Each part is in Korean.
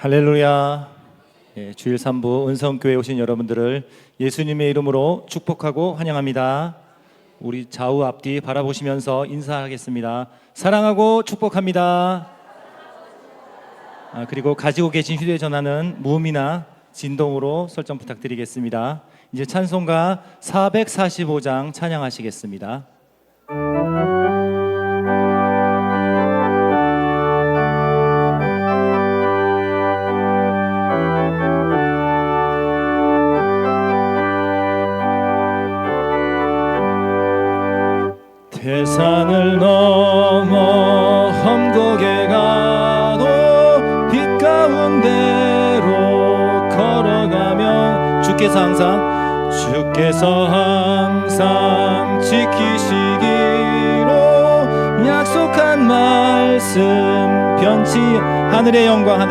할렐루야. 주일 3부 은성교회에 오신 여러분들을 예수님의 이름으로 축복하고 환영합니다. 우리 좌우 앞뒤 바라보시면서 인사하겠습니다. 사랑하고 축복합니다. 그리고 가지고 계신 휴대전화는 무음이나 진동으로 설정 부탁드리겠습니다. 이제 찬송가 445장 찬양하시겠습니다. 태산을 넘어 험곡에 가도 빛 가운데로 걸어가며 주께서 항상 지키시기로 약속한 말씀 변치. 하늘의 영광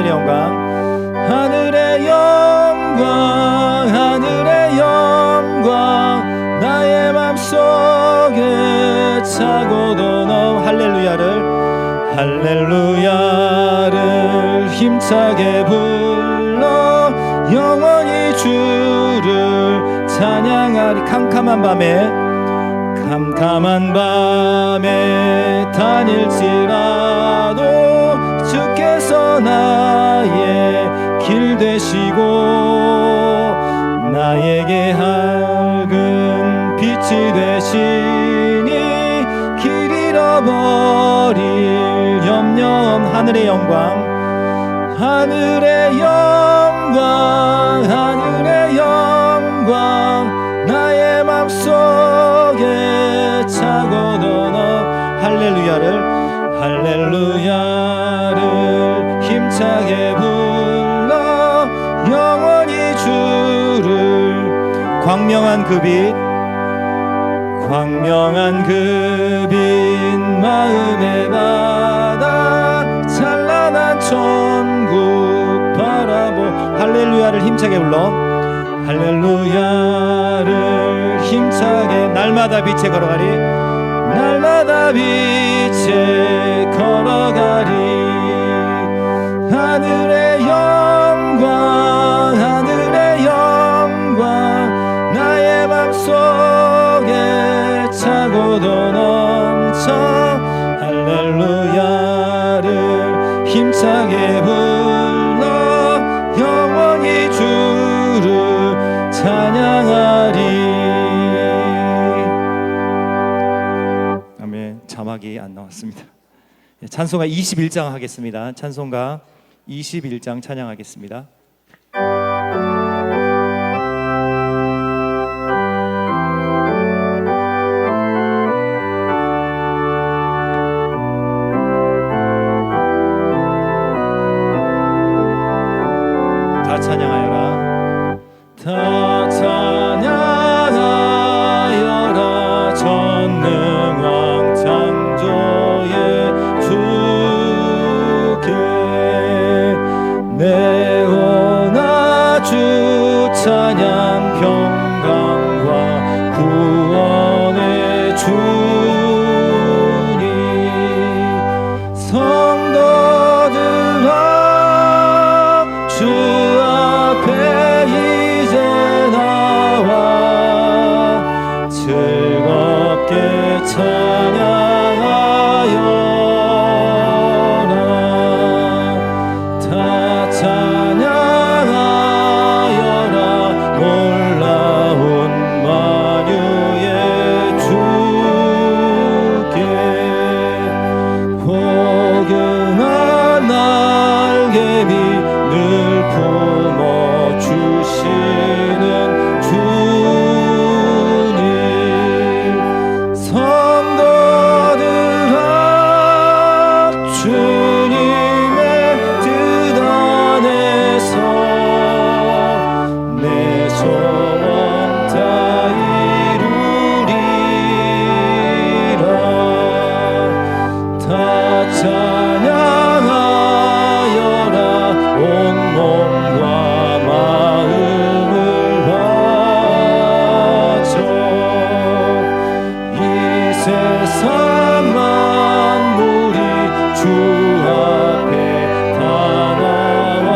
나의 맘속에 차고도 넘 할렐루야를 힘차게 불러 영원히 주를 찬양하리. 캄캄한 밤에 다닐지라도 주께서 나의 길 되시고 나에게 밝은 빛이 되시니 길 잃어버릴 염려. 하늘의 영광 나의 맘속에 차고도 할렐루야를 힘차게 불러 영원히 주를. 광명한 그 빛 마음에 받아 찬란한 천국 바라보. 할렐루야를 힘차게 불러. 할렐루야를 힘차게 날마다 빛에 걸어가리. 하늘의 영광 나의 맘속에 차고도 넘쳐. 할렐루야를 힘차게 불러 영원히 주를 찬양하리. 아멘. 자막이 안 나왔습니다. 찬송가 21장 하겠습니다. 찬송가 21장 찬양하겠습니다. 다 찬양하여라 전능왕 창조의 주께 내오나 주 찬양 평강과 구원의 주니 성도들아 주 앞에 이제 나와 즐겁게 찬양하여라. 다 찬양하여라 놀라운 만유의 주께. 포근한 날개비 늘 품어 주시는 주님. 성도들아 주님의 뜻 안에서 내 소원 다 이루리라. 다 찬양하여라 온몸과 마음을 바쳐. 이 세상 만물이 주 앞에 다 나와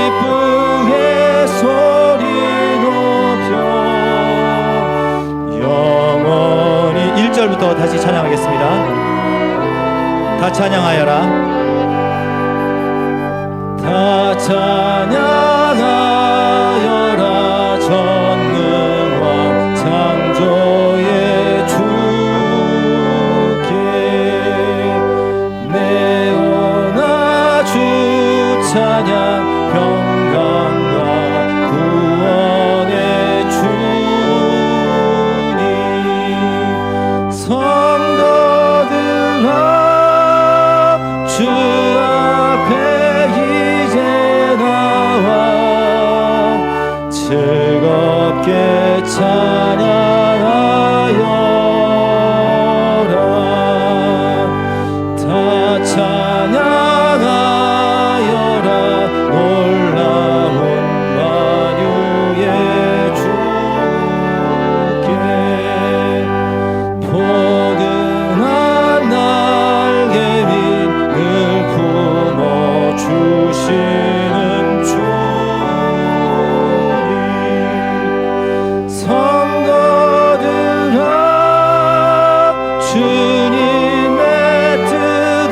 기쁘게 소리 높여 영원히 1절부터 다시 찬양하겠습니다. 다 찬양하여라. 다 찬양하여라. 전능왕 창조의 주께 내어나 주 찬양 평강과 구원의 주님 성도들아 주 앞에 이제 나와 즐겁게 찬양하여라. 다 찬양하여라. 놀라운 만유의 주께 포근한 날개 위 늘 품어주시는 주님 성도들아 주님의 뜻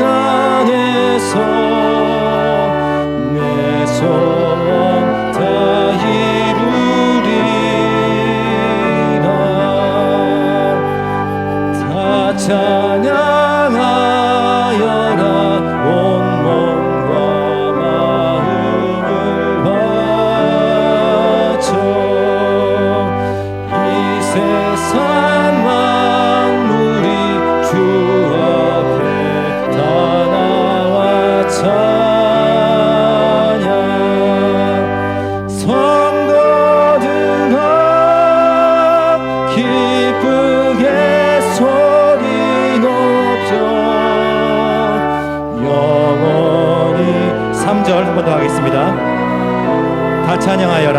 안에서 내 소원 다 이루리라. 다 찬양하여라. 온 몸과 마음을 바쳐 이 세상 만물이 주 앞에 다 나와 찬양 성도들아 기쁘게 소리 높여 영원히 3절 한 번 더 하겠습니다. 다 찬양하여라.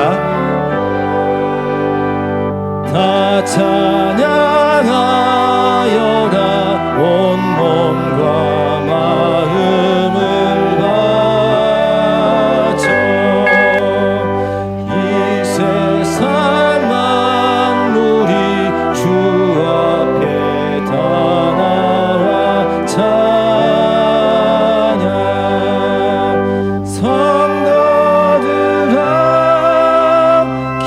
다 찬양하여라. 온 몸과 마음을 바쳐 이 세상 만물이 주 앞에 다 나와 찬양 성도들아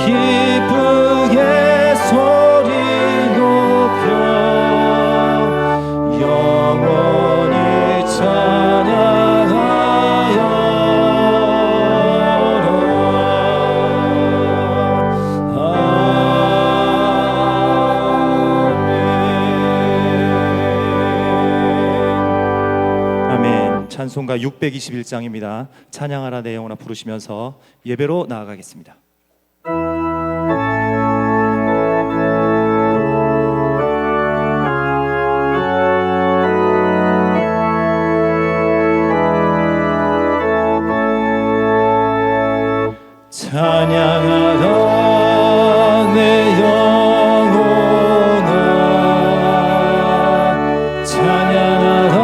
기쁘게 소리 높여 영원히 찬양하여라. 아멘. 아멘. 찬송가 621장입니다. 찬양하라 내 영혼아 부르시면서 예배로 나아가겠습니다. 찬양하라 내 영혼아 찬양하라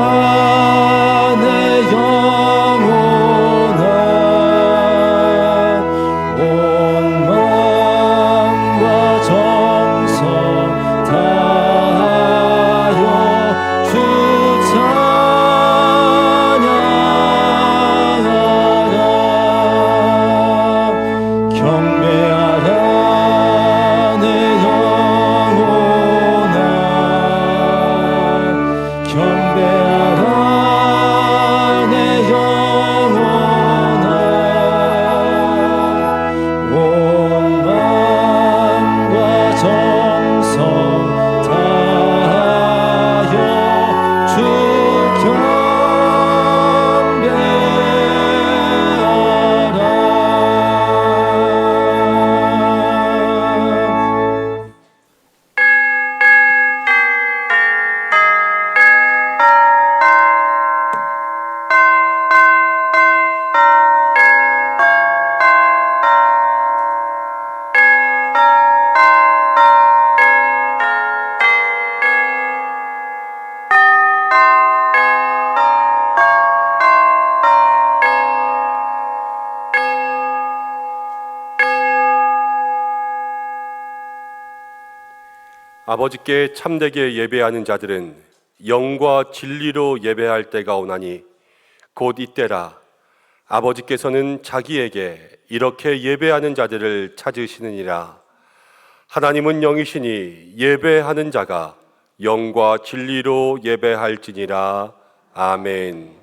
내 영혼아 온 마음과 정성 다하여 주 찬양하라 경배하라 아버지께 참되게 예배하는 자들은 영과 진리로 예배할 때가 오나니 곧 이때라. 아버지께서는 자기에게 이렇게 예배하는 자들을 찾으시느니라. 하나님은 영이시니 예배하는 자가 영과 진리로 예배할지니라. 아멘.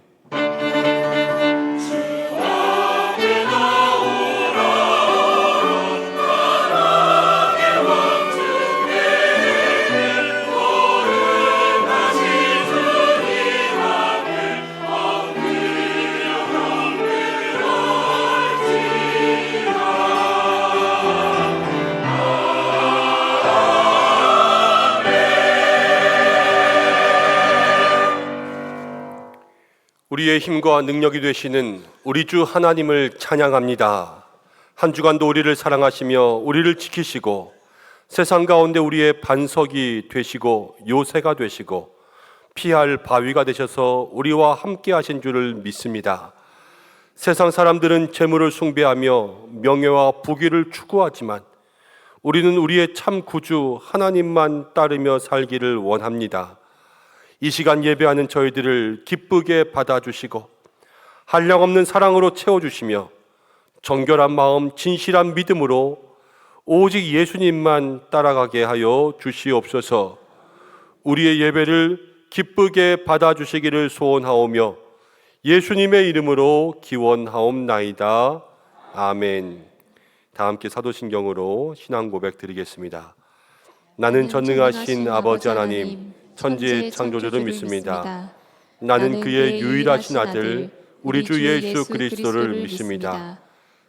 우리의 힘과 능력이 되시는 우리 주 하나님을 찬양합니다. 한 주간도 우리를 사랑하시며 우리를 지키시고 세상 가운데 우리의 반석이 되시고 요새가 되시고 피할 바위가 되셔서 우리와 함께 하신 줄을 믿습니다. 세상 사람들은 재물을 숭배하며 명예와 부귀를 추구하지만 우리는 우리의 참 구주 하나님만 따르며 살기를 원합니다. 이 시간 예배하는 저희들을 기쁘게 받아주시고 한량없는 사랑으로 채워주시며 정결한 마음, 진실한 믿음으로 오직 예수님만 따라가게 하여 주시옵소서. 우리의 예배를 기쁘게 받아주시기를 소원하오며 예수님의 이름으로 기원하옵나이다. 아멘. 다 함께 사도신경으로 신앙 고백 드리겠습니다. 나는 전능하신 아버지 하나님 천지의 창조주를 믿습니다. 나는 그의 유일하신 아들 우리 주 예수 그리스도를 믿습니다.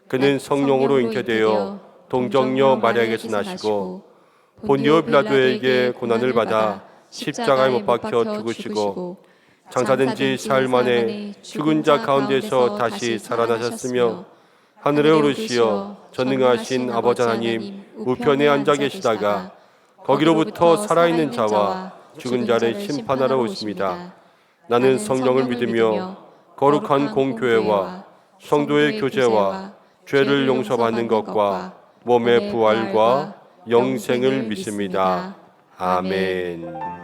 그는 성령으로 잉태되어 동정녀 마리아에게서 나시고 본디오 빌라도에게 고난을 받아 십자가에 못 박혀 죽으시고 장사된 지 사흘 만에 죽은 자 가운데서 다시 살아나셨으며 하늘에 오르시어 전능하신 아버지 하나님 우편에 앉아 계시다가 거기로부터 살아있는 자와 죽은 자를 심판하러 오십니다. 나는 성령을 믿으며 거룩한 공교회와 성도의 교제와 죄를 용서받는 것과 몸의 부활과 영생을 믿습니다. 아멘.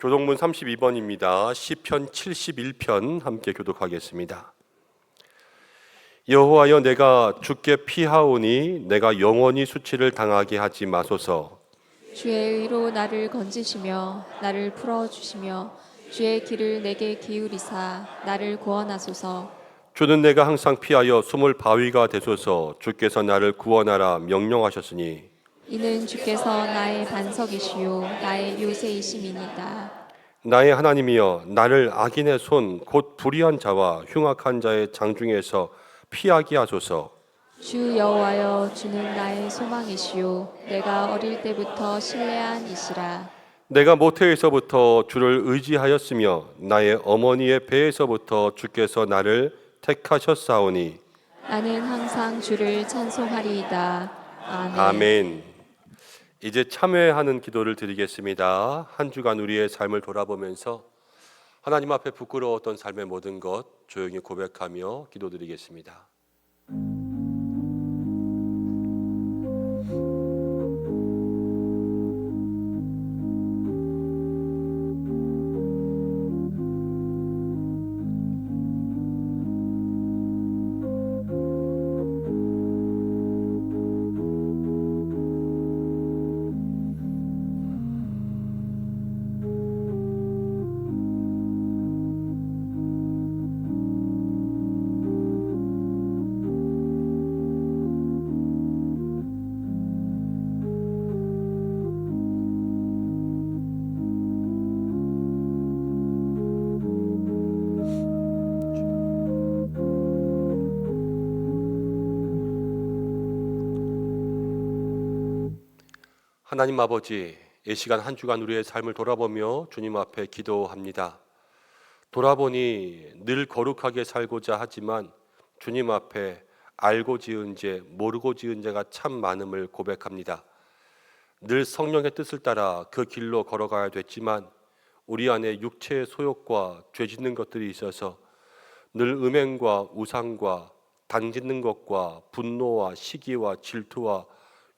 교동문 32번입니다. 시편 71편 함께 교독하겠습니다. 여호와여, 내가 주께 피하오니 내가 영원히 수치를 당하게 하지 마소서. 주의 의로 나를 건지시며 나를 풀어주시며 주의 길을 내게 기울이사 나를 구원하소서. 주는 내가 항상 피하여 숨을 바위가 되소서. 주께서 나를 구원하라 명령하셨으니 이는 주께서 나의 반석이시요 나의 요새이심이니이다. 나의 하나님이여, 나를 악인의 손 곧 불의한 자와 흉악한 자의 장중에서 피하게 하소서. 주 여호와여, 주는 나의 소망이시요 내가 어릴 때부터 신뢰한 이시라. 내가 모태에서부터 주를 의지하였으며 나의 어머니의 배에서부터 주께서 나를 택하셨사오니 나는 항상 주를 찬송하리이다. 아멘. 아멘. 이제 참회하는 기도를 드리겠습니다. 한 주간 우리의 삶을 돌아보면서 하나님 앞에 부끄러웠던 삶의 모든 것 조용히 고백하며 기도드리겠습니다. 하나님 아버지, 이 시간 한 주간 우리의 삶을 돌아보며 주님 앞에 기도합니다. 돌아보니 늘 거룩하게 살고자 하지만 주님 앞에 알고 지은 죄, 모르고 지은 죄가 참 많음을 고백합니다. 늘 성령의 뜻을 따라 그 길로 걸어가야 됐지만 우리 안에 육체의 소욕과 죄 짓는 것들이 있어서 늘 음행과 우상과 당짓는 것과 분노와 시기와 질투와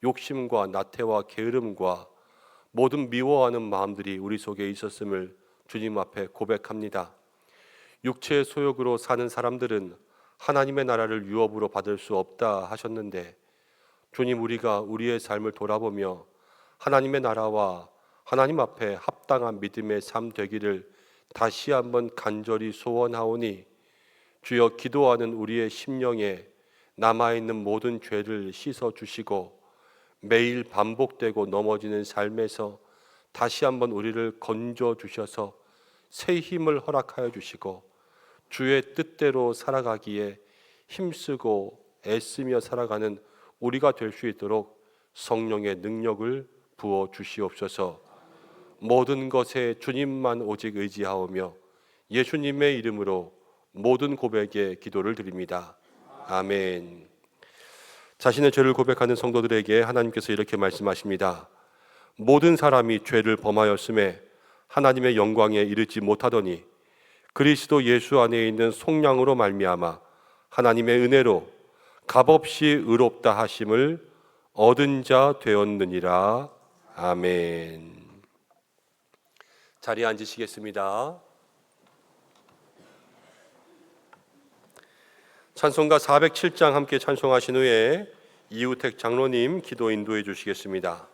욕심과 나태와 게으름과 모든 미워하는 마음들이 우리 속에 있었음을 주님 앞에 고백합니다. 육체의 소욕으로 사는 사람들은 하나님의 나라를 유업으로 받을 수 없다 하셨는데 주님, 우리가 우리의 삶을 돌아보며 하나님의 나라와 하나님 앞에 합당한 믿음의 삶 되기를 다시 한번 간절히 소원하오니 주여, 기도하는 우리의 심령에 남아있는 모든 죄를 씻어주시고 매일 반복되고 넘어지는 삶에서 다시 한번 우리를 건져 주셔서 새 힘을 허락하여 주시고 주의 뜻대로 살아가기에 힘쓰고 애쓰며 살아가는 우리가 될 수 있도록 성령의 능력을 부어 주시옵소서. 모든 것에 주님만 오직 의지하오며 예수님의 이름으로 모든 고백에 기도를 드립니다. 아멘. 자신의 죄를 고백하는 성도들에게 하나님께서 이렇게 말씀하십니다. 모든 사람이 죄를 범하였음에 하나님의 영광에 이르지 못하더니 그리스도 예수 안에 있는 속량으로 말미암아 하나님의 은혜로 값없이 의롭다 하심을 얻은 자 되었느니라. 아멘. 자리에 앉으시겠습니다. 찬송가 407장 함께 찬송하신 후에 이우택 장로님 기도 인도해 주시겠습니다.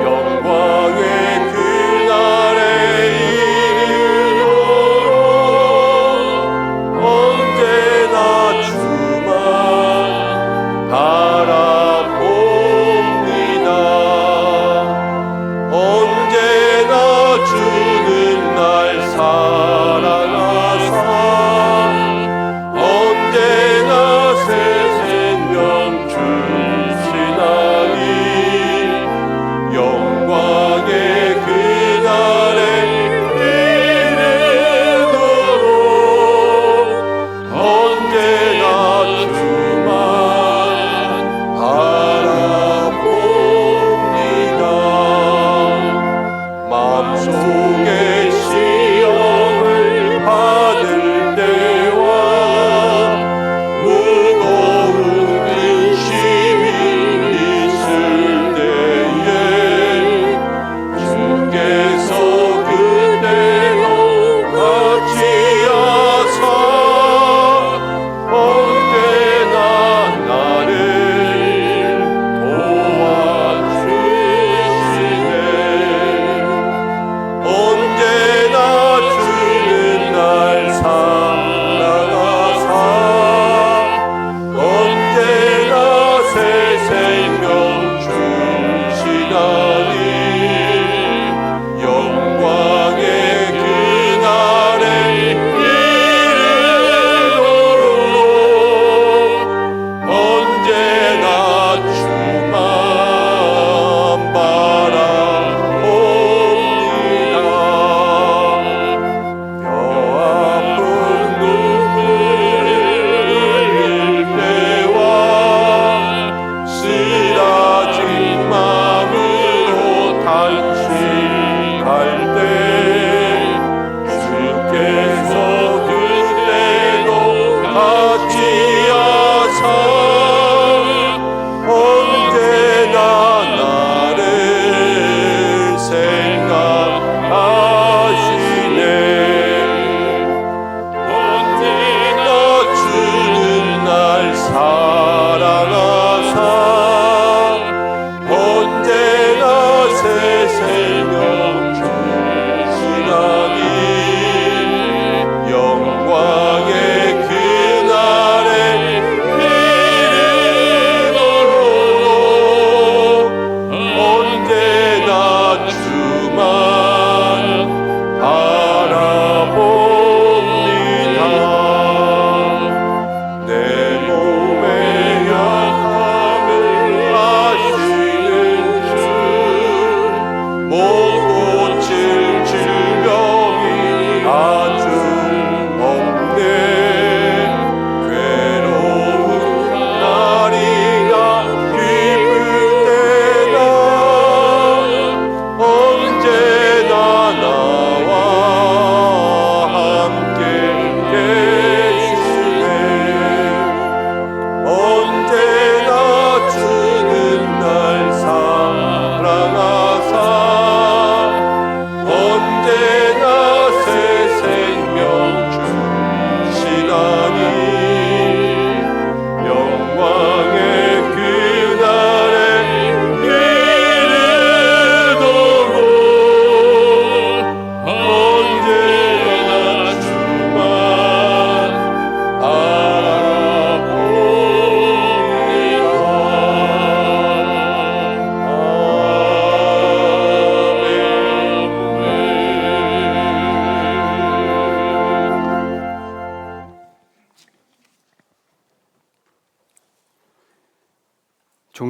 영광의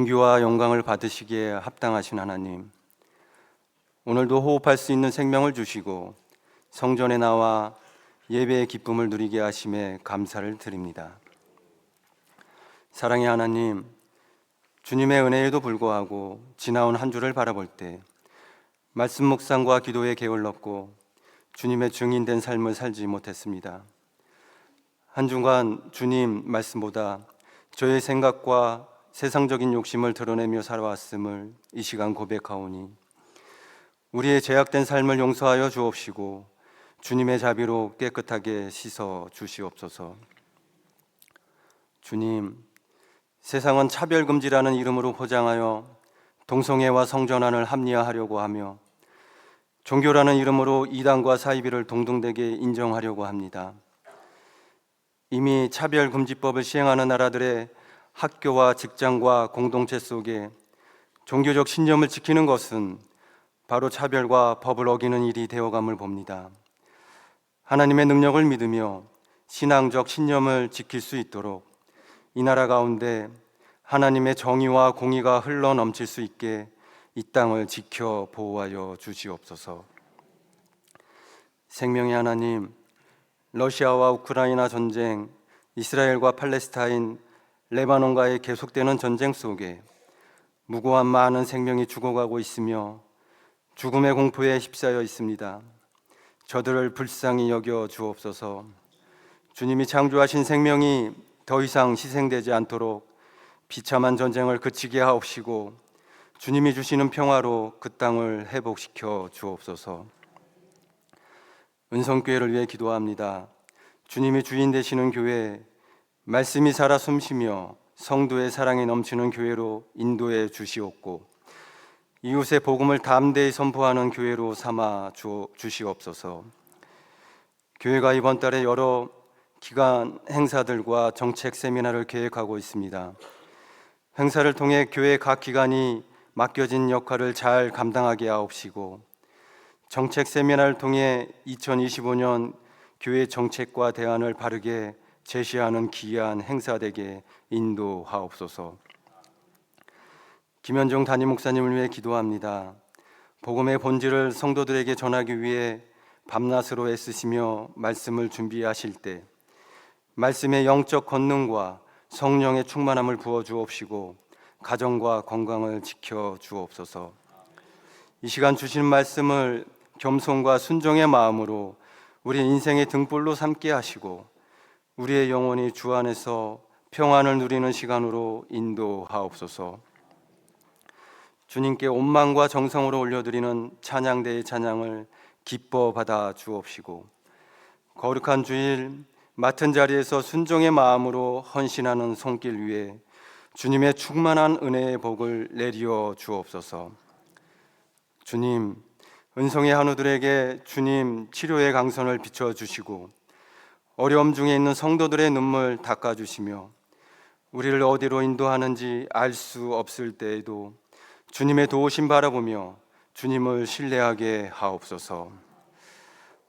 존귀와 영광을 받으시기에 합당하신 하나님, 오늘도 호흡할 수 있는 생명을 주시고 성전에 나와 예배의 기쁨을 누리게 하심에 감사를 드립니다. 사랑의 하나님, 주님의 은혜에도 불구하고 지나온 한 주를 바라볼 때 말씀 묵상과 기도에 게을렀고 주님의 증인된 삶을 살지 못했습니다. 한 주간 주님 말씀보다 저의 생각과 세상적인 욕심을 드러내며 살아왔음을 이 시간 고백하오니 우리의 죄악된 삶을 용서하여 주옵시고 주님의 자비로 깨끗하게 씻어 주시옵소서. 주님, 세상은 차별금지라는 이름으로 포장하여 동성애와 성전환을 합리화하려고 하며 종교라는 이름으로 이단과 사이비를 동등되게 인정하려고 합니다. 이미 차별금지법을 시행하는 나라들의 학교와 직장과 공동체 속에 종교적 신념을 지키는 것은 바로 차별과 법을 어기는 일이 되어감을 봅니다. 하나님의 능력을 믿으며 신앙적 신념을 지킬 수 있도록 이 나라 가운데 하나님의 정의와 공의가 흘러 넘칠 수 있게 이 땅을 지켜 보호하여 주시옵소서. 생명의 하나님, 러시아와 우크라이나 전쟁, 이스라엘과 팔레스타인, 레바논과의 계속되는 전쟁 속에 무고한 많은 생명이 죽어가고 있으며 죽음의 공포에 휩싸여 있습니다. 저들을 불쌍히 여겨 주옵소서. 주님이 창조하신 생명이 더 이상 희생되지 않도록 비참한 전쟁을 그치게 하옵시고 주님이 주시는 평화로 그 땅을 회복시켜 주옵소서. 은성교회를 위해 기도합니다. 주님이 주인 되시는 교회, 말씀이 살아 숨쉬며 성도의 사랑이 넘치는 교회로 인도해 주시옵고 이웃의 복음을 담대히 선포하는 교회로 삼아 주시옵소서. 교회가 이번 달에 여러 기관 행사들과 정책 세미나를 계획하고 있습니다. 행사를 통해 교회 각 기관이 맡겨진 역할을 잘 감당하게 하옵시고 정책 세미나를 통해 2025년 교회 정책과 대안을 바르게 제시하는 귀한 행사되게 인도하옵소서. 김현종 담임 목사님을 위해 기도합니다. 복음의 본질을 성도들에게 전하기 위해 밤낮으로 애쓰시며 말씀을 준비하실 때 말씀의 영적 권능과 성령의 충만함을 부어 주옵시고 가정과 건강을 지켜 주옵소서. 이 시간 주신 말씀을 겸손과 순종의 마음으로 우리 인생의 등불로 삼게 하시고 우리의 영혼이 주 안에서 평안을 누리는 시간으로 인도하옵소서. 주님께 온 마음과 정성으로 올려드리는 찬양대의 찬양을 기뻐 받아 주옵시고 거룩한 주일 맡은 자리에서 순종의 마음으로 헌신하는 손길 위에 주님의 충만한 은혜의 복을 내리어 주옵소서. 주님, 은성의 한우들에게 주님 치료의 강선을 비춰주시고 어려움 중에 있는 성도들의 눈물 닦아주시며 우리를 어디로 인도하는지 알 수 없을 때에도 주님의 도우심 바라보며 주님을 신뢰하게 하옵소서.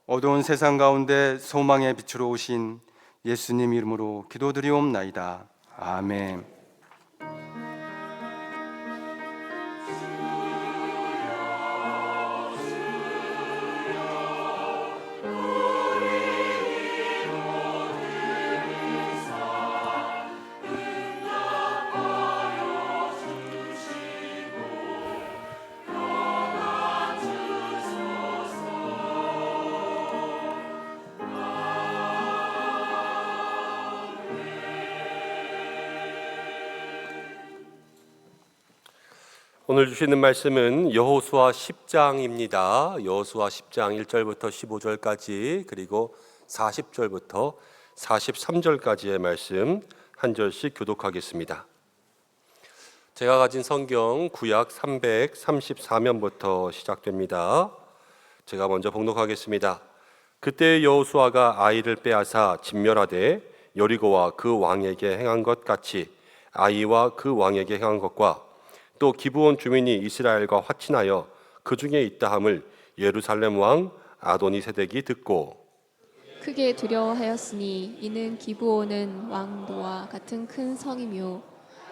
어두운 세상 가운데 소망의 빛으로 오신 예수님 이름으로 기도드리옵나이다. 아멘. 오늘 주시는 말씀은 여호수아 10장입니다. 여호수아 10장 1절부터 15절까지 그리고 40절부터 43절까지의 말씀 한 절씩 교독하겠습니다. 제가 가진 성경 구약 334면부터 시작됩니다. 제가 먼저 봉독하겠습니다. 그때 여호수아가 아이를 빼앗아 진멸하되 여리고와 그 왕에게 행한 것 같이 아이와 그 왕에게 행한 것과 또 기브온 주민이 이스라엘과 화친하여 그 중에 있다함을 예루살렘 왕 아도니세덱이 듣고 크게 두려워하였으니 이는 기브온은 왕도와 같은 큰 성이며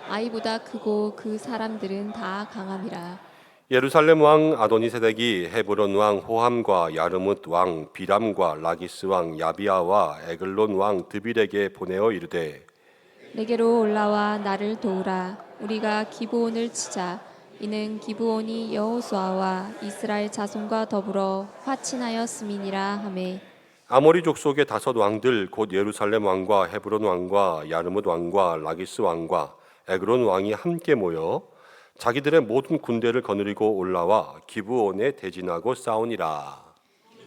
아이보다 크고 그 사람들은 다 강함이라. 예루살렘 왕 아도니세덱이 헤브론 왕 호함과 야르뭇 왕 비람과 라기스 왕 야비아와 에글론 왕 드빌에게 보내어 이르되 내게로 올라와 나를 도우라. 우리가 기브온을 치자. 이는 기브온이 여호수아와 이스라엘 자손과 더불어 화친하였음이니라 하매 아모리 족속의 5 왕들 곧 예루살렘 왕과 헤브론 왕과 야르뭇 왕과 라기스 왕과 에글론 왕이 함께 모여 자기들의 모든 군대를 거느리고 올라와 기브온에 대진하고 싸우니라.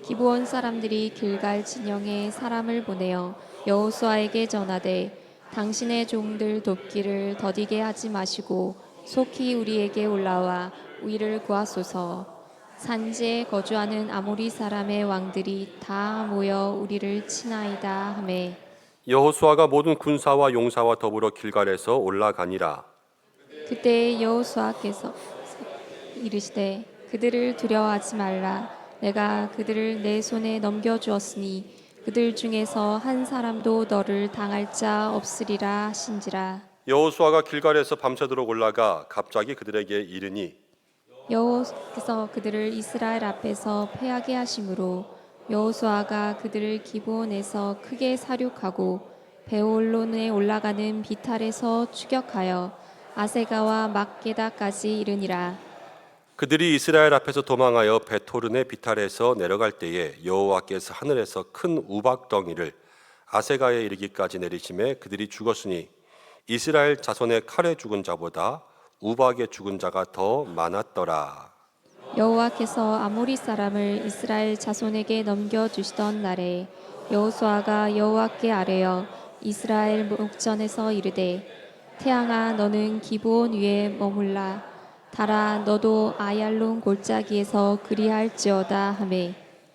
기브온 사람들이 길갈 진영에 사람을 보내어 여호수아에게 전하되 당신의 종들 돕기를 더디게 하지 마시고 속히 우리에게 올라와 우리를 구하소서. 산지에 거주하는 아모리 사람의 왕들이 다 모여 우리를 치나이다 하매 여호수아가 모든 군사와 용사와 더불어 길갈에서 올라가니라. 그때 여호수아께서 이르시되 그들을 두려워하지 말라. 내가 그들을 내 손에 넘겨주었으니 그들 중에서 한 사람도 너를 당할 자 없으리라 하신지라. 여호수아가 길갈에서 밤새도록 올라가 갑자기 그들에게 이르니 여호와께서 그들을 이스라엘 앞에서 패하게 하심으로 여호수아가 그들을 기브온에서 크게 사륙하고 베올론에 올라가는 비탈에서 추격하여 아세가와 막게다까지 이르니라. 그들이 이스라엘 앞에서 도망하여 베토른의 비탈에서 내려갈 때에 여호와께서 하늘에서 큰 우박덩이를 아세가에 이르기까지 내리심에 그들이 죽었으니 이스라엘 자손의 칼에 죽은 자보다 우박에 죽은 자가 더 많았더라. 여호와께서 아모리 사람을 이스라엘 자손에게 넘겨주시던 날에 여호수아가 여호와께 아뢰어 이스라엘 목전에서 이르되 태양아 너는 기브온 위에 머물라. 달아 너도 아얄론 골짜기에서 그리할지어다 하매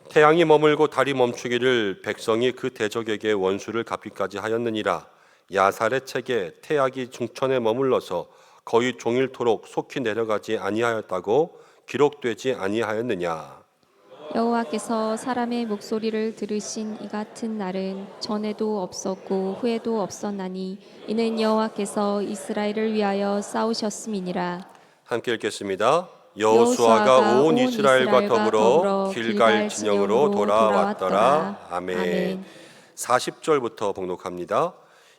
태양이 머물고 달이 멈추기를 백성이 그 대적에게 원수를 갚기까지 하였느니라. 야살의 책에 태양이 중천에 머물러서 거의 종일토록 속히 내려가지 아니하였다고 기록되지 아니하였느냐. 여호와께서 사람의 목소리를 들으신 이 같은 날은 전에도 없었고 후에도 없었나니 이는 여호와께서 이스라엘을 위하여 싸우셨음이니라. 함께 읽겠습니다. 여호수아가 온 이스라엘과 더불어 길갈 진영으로 돌아왔더라. 아멘. 40절부터 봉독합니다.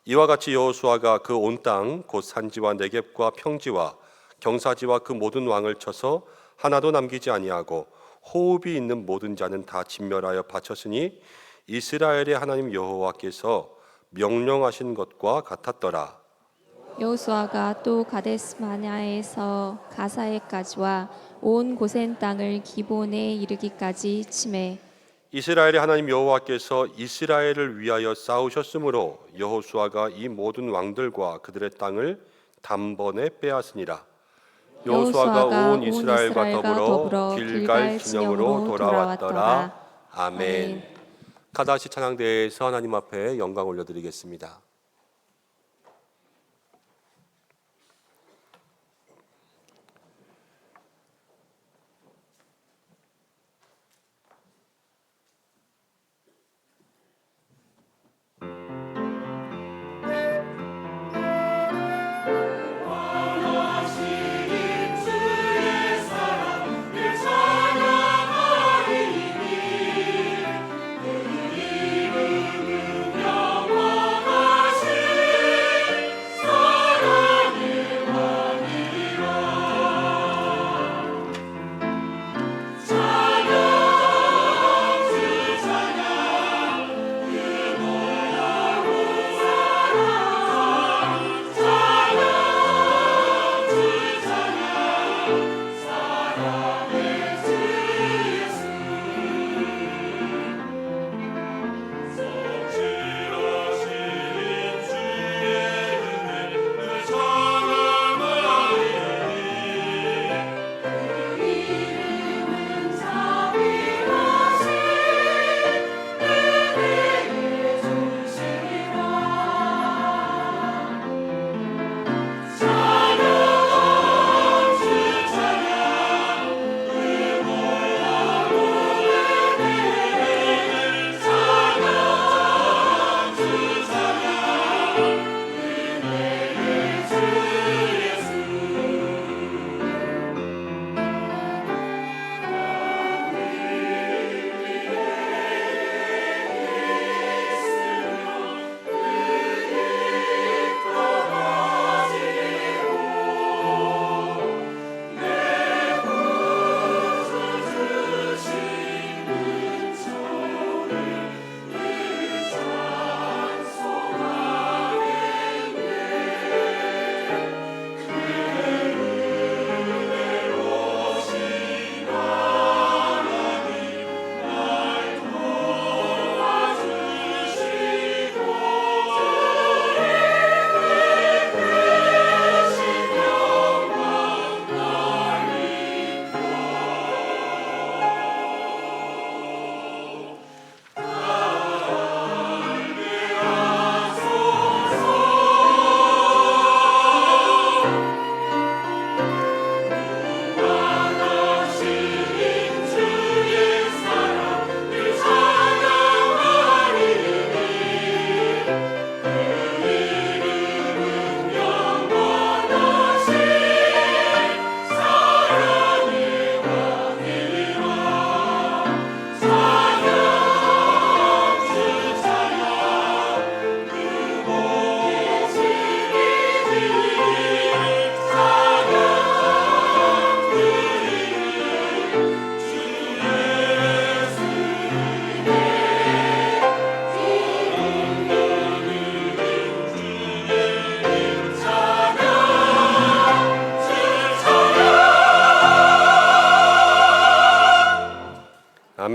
이와 같이 여호수아가 그 온 땅 곧 산지와 네겝과 평지와 경사지와 그 모든 왕을 쳐서 하나도 남기지 아니하고 호흡이 있는 모든 자는 다 진멸하여 바쳤으니 이스라엘의 하나님 여호와께서 명령하신 것과 같았더라. 여호수아가 또 가데스마냐에서 가사에까지와 온 고센 땅을 기본에 이르기까지 치매 이스라엘의 하나님 여호와께서 이스라엘을 위하여 싸우셨으므로 여호수아가 이 모든 왕들과 그들의 땅을 단번에 빼앗으니라. 여호수아가 온 이스라엘과 더불어 길갈 진영으로 돌아왔더라. 아멘. 가다시 찬양대에서 하나님 앞에 영광 올려드리겠습니다.